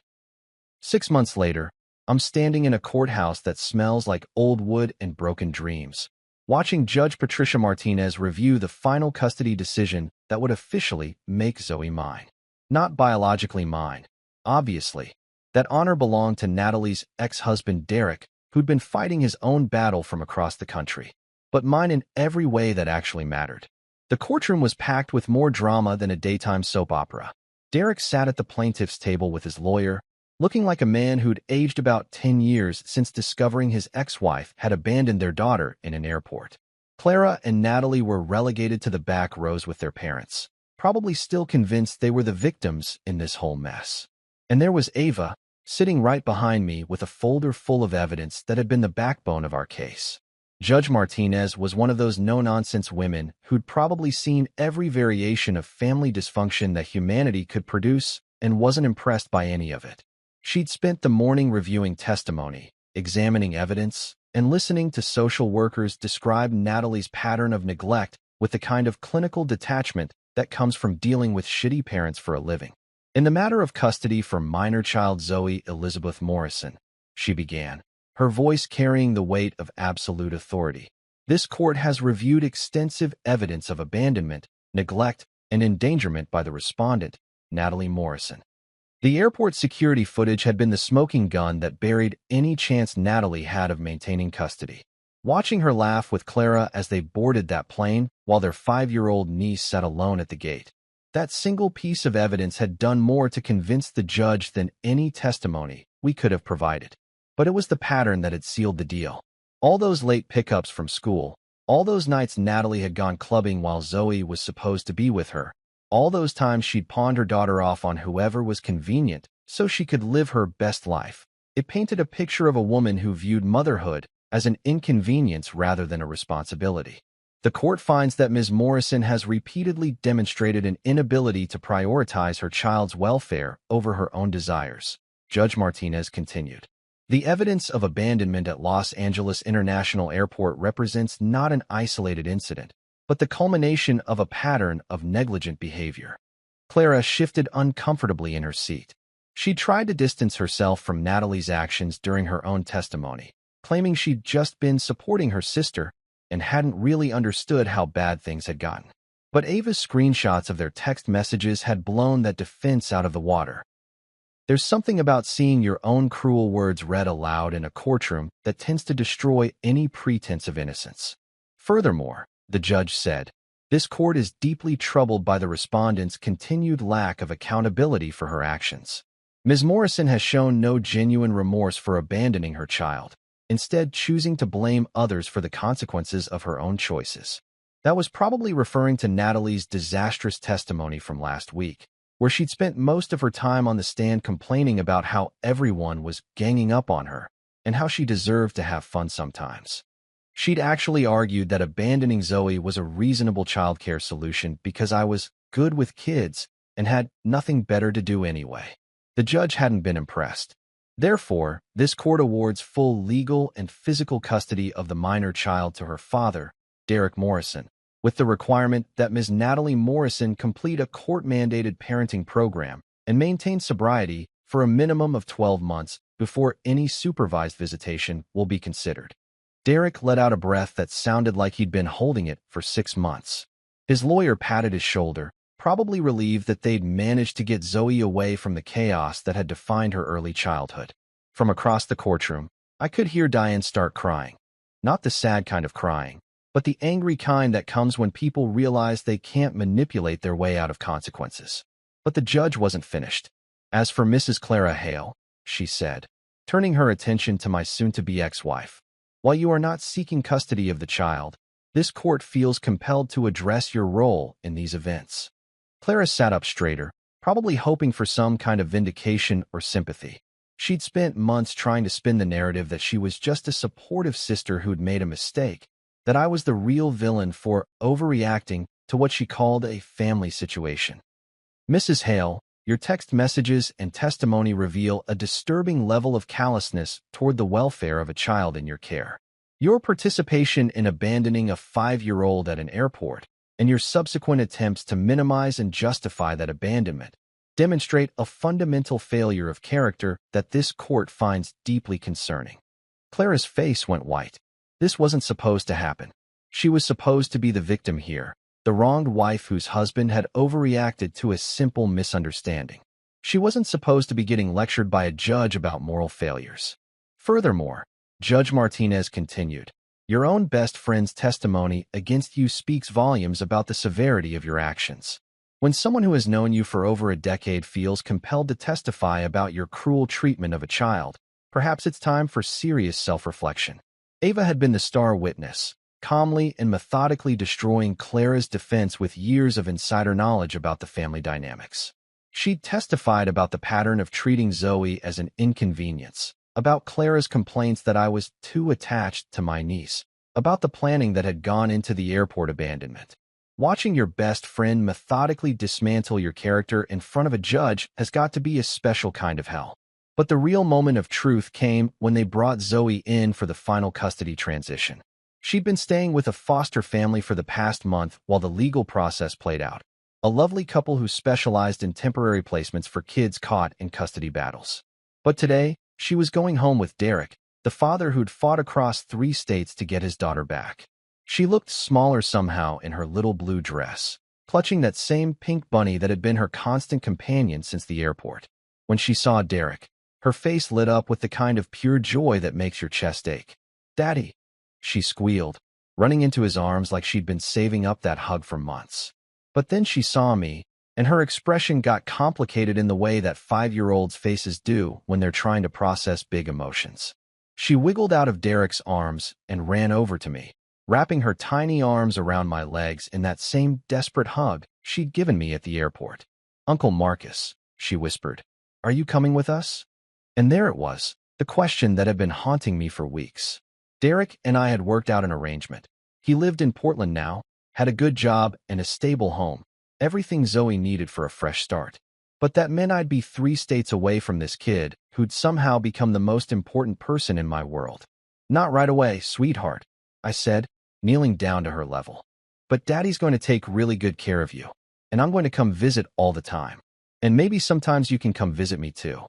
6 months later, I'm standing in a courthouse that smells like old wood and broken dreams, watching Judge Patricia Martinez review the final custody decision that would officially make Zoe mine. Not biologically mine, obviously. That honor belonged to Natalie's ex-husband Derek, who'd been fighting his own battle from across the country. But mine in every way that actually mattered. The courtroom was packed with more drama than a daytime soap opera. Derek sat at the plaintiff's table with his lawyer, looking like a man who'd aged about 10 years since discovering his ex-wife had abandoned their daughter in an airport. Clara and Natalie were relegated to the back rows with their parents, probably still convinced they were the victims in this whole mess. And there was Ava, sitting right behind me with a folder full of evidence that had been the backbone of our case. Judge Martinez was one of those no-nonsense women who'd probably seen every variation of family dysfunction that humanity could produce and wasn't impressed by any of it. She'd spent the morning reviewing testimony, examining evidence, and listening to social workers describe Natalie's pattern of neglect with the kind of clinical detachment that comes from dealing with shitty parents for a living. In the matter of custody for minor child Zoe Elizabeth Morrison, she began, her voice carrying the weight of absolute authority. This court has reviewed extensive evidence of abandonment, neglect, and endangerment by the respondent, Natalie Morrison. The airport security footage had been the smoking gun that buried any chance Natalie had of maintaining custody. Watching her laugh with Clara as they boarded that plane while their 5-year-old niece sat alone at the gate, that single piece of evidence had done more to convince the judge than any testimony we could have provided. But it was the pattern that had sealed the deal. All those late pickups from school, all those nights Natalie had gone clubbing while Zoe was supposed to be with her, all those times she'd pawned her daughter off on whoever was convenient so she could live her best life. It painted a picture of a woman who viewed motherhood as an inconvenience rather than a responsibility. The court finds that Ms. Morrison has repeatedly demonstrated an inability to prioritize her child's welfare over her own desires. Judge Martinez continued. The evidence of abandonment at Los Angeles International Airport represents not an isolated incident, but the culmination of a pattern of negligent behavior. Clara shifted uncomfortably in her seat. She tried to distance herself from Natalie's actions during her own testimony, claiming she'd just been supporting her sister and hadn't really understood how bad things had gotten. But Ava's screenshots of their text messages had blown that defense out of the water. There's something about seeing your own cruel words read aloud in a courtroom that tends to destroy any pretense of innocence. Furthermore, the judge said, this court is deeply troubled by the respondent's continued lack of accountability for her actions. Ms. Morrison has shown no genuine remorse for abandoning her child, instead choosing to blame others for the consequences of her own choices. That was probably referring to Natalie's disastrous testimony from last week, where she'd spent most of her time on the stand complaining about how everyone was ganging up on her and how she deserved to have fun sometimes. She'd actually argued that abandoning Zoe was a reasonable childcare solution because I was good with kids and had nothing better to do anyway. The judge hadn't been impressed. Therefore, this court awards full legal and physical custody of the minor child to her father, Derek Morrison, with the requirement that Ms. Natalie Morrison complete a court-mandated parenting program and maintain sobriety for a minimum of 12 months before any supervised visitation will be considered. Derek let out a breath that sounded like he'd been holding it for 6 months. His lawyer patted his shoulder, probably relieved that they'd managed to get Zoe away from the chaos that had defined her early childhood. From across the courtroom, I could hear Diane start crying. Not the sad kind of crying, but the angry kind that comes when people realize they can't manipulate their way out of consequences. But the judge wasn't finished. As for Mrs. Clara Hale, she said, turning her attention to my soon-to-be ex-wife, while you are not seeking custody of the child, this court feels compelled to address your role in these events. Clara sat up straighter, probably hoping for some kind of vindication or sympathy. She'd spent months trying to spin the narrative that she was just a supportive sister who'd made a mistake, that I was the real villain for overreacting to what she called a family situation. Mrs. Hale, your text messages and testimony reveal a disturbing level of callousness toward the welfare of a child in your care. Your participation in abandoning a 5-year-old at an airport and your subsequent attempts to minimize and justify that abandonment demonstrate a fundamental failure of character that this court finds deeply concerning. Clara's face went white. This wasn't supposed to happen. She was supposed to be the victim here, the wronged wife whose husband had overreacted to a simple misunderstanding. She wasn't supposed to be getting lectured by a judge about moral failures. Furthermore, Judge Martinez continued, your own best friend's testimony against you speaks volumes about the severity of your actions. When someone who has known you for over a decade feels compelled to testify about your cruel treatment of a child, perhaps it's time for serious self-reflection. Ava had been the star witness, calmly and methodically destroying Clara's defense with years of insider knowledge about the family dynamics. She'd testified about the pattern of treating Zoe as an inconvenience, about Clara's complaints that I was too attached to my niece, about the planning that had gone into the airport abandonment. Watching your best friend methodically dismantle your character in front of a judge has got to be a special kind of hell. But the real moment of truth came when they brought Zoe in for the final custody transition. She'd been staying with a foster family for the past month while the legal process played out, a lovely couple who specialized in temporary placements for kids caught in custody battles. But today, she was going home with Derek, the father who'd fought across 3 states to get his daughter back. She looked smaller somehow in her little blue dress, clutching that same pink bunny that had been her constant companion since the airport. When she saw Derek, her face lit up with the kind of pure joy that makes your chest ache. "Daddy," she squealed, running into his arms like she'd been saving up that hug for months. But then she saw me, and her expression got complicated in the way that 5-year-olds' faces do when they're trying to process big emotions. She wiggled out of Derek's arms and ran over to me, wrapping her tiny arms around my legs in that same desperate hug she'd given me at the airport. "Uncle Marcus," she whispered, "are you coming with us?" And there it was, the question that had been haunting me for weeks. Derek and I had worked out an arrangement. He lived in Portland now, had a good job and a stable home, everything Zoe needed for a fresh start. But that meant I'd be 3 states away from this kid who'd somehow become the most important person in my world. "Not right away, sweetheart," I said, kneeling down to her level. "But Daddy's going to take really good care of you, and I'm going to come visit all the time. And maybe sometimes you can come visit me too."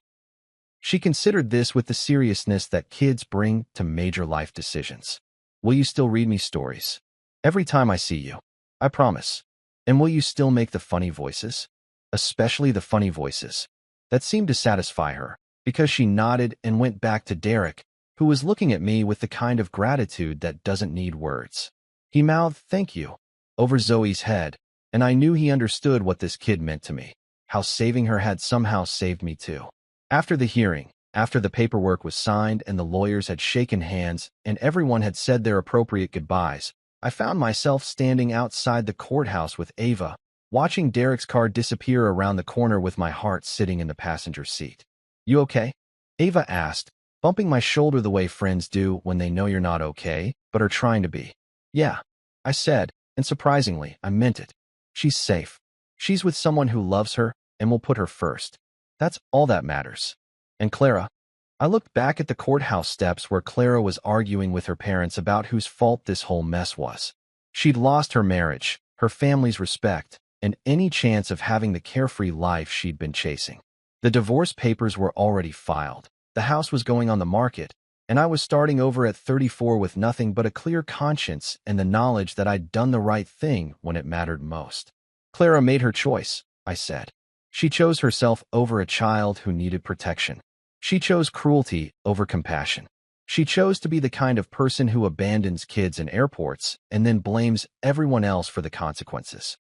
She considered this with the seriousness that kids bring to major life decisions. "Will you still read me stories? Every time I see you. I promise. And will you still make the funny voices? Especially the funny voices." That seemed to satisfy her, because she nodded and went back to Derek, who was looking at me with the kind of gratitude that doesn't need words. He mouthed "thank you" over Zoe's head, and I knew he understood what this kid meant to me, how saving her had somehow saved me too. After the hearing, after the paperwork was signed and the lawyers had shaken hands and everyone had said their appropriate goodbyes, I found myself standing outside the courthouse with Ava, watching Derek's car disappear around the corner with my heart sitting in the passenger seat. "You okay?" Ava asked, bumping my shoulder the way friends do when they know you're not okay, but are trying to be. "Yeah," I said, and surprisingly, I meant it. "She's safe. She's with someone who loves her and will put her first. That's all that matters." "And Clara?" I looked back at the courthouse steps where Clara was arguing with her parents about whose fault this whole mess was. She'd lost her marriage, her family's respect, and any chance of having the carefree life she'd been chasing. The divorce papers were already filed, the house was going on the market, and I was starting over at 34 with nothing but a clear conscience and the knowledge that I'd done the right thing when it mattered most. Clara made her choice, I said. She chose herself over a child who needed protection. She chose cruelty over compassion. She chose to be the kind of person who abandons kids in airports and then blames everyone else for the consequences.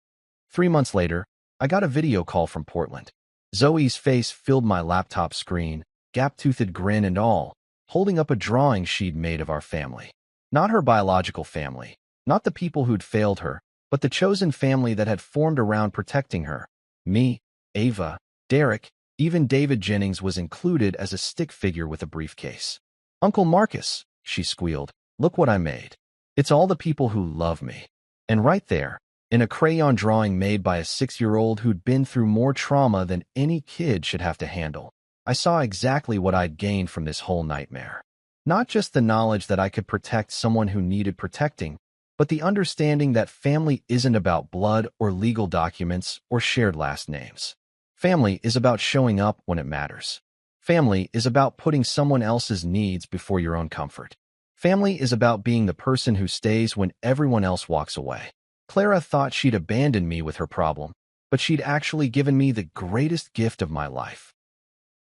3 months later, I got a video call from Portland. Zoe's face filled my laptop screen, gap-toothed grin and all, holding up a drawing she'd made of our family. Not her biological family, not the people who'd failed her, but the chosen family that had formed around protecting her. Me, Ava, Derek, even David Jennings was included as a stick figure with a briefcase. "Uncle Marcus," she squealed, "look what I made. It's all the people who love me." And right there, in a crayon drawing made by a 6-year-old who'd been through more trauma than any kid should have to handle, I saw exactly what I'd gained from this whole nightmare. Not just the knowledge that I could protect someone who needed protecting, but the understanding that family isn't about blood or legal documents or shared last names. Family is about showing up when it matters. Family is about putting someone else's needs before your own comfort. Family is about being the person who stays when everyone else walks away. Clara thought she'd abandoned me with her problem, but she'd actually given me the greatest gift of my life.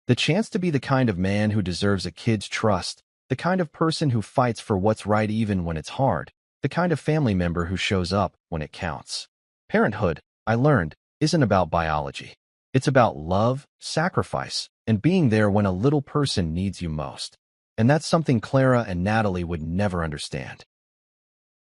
The chance to be the kind of man who deserves a kid's trust, the kind of person who fights for what's right even when it's hard, the kind of family member who shows up when it counts. Parenthood, I learned, isn't about biology. It's about love, sacrifice, and being there when a little person needs you most. And that's something Clara and Natalie would never understand.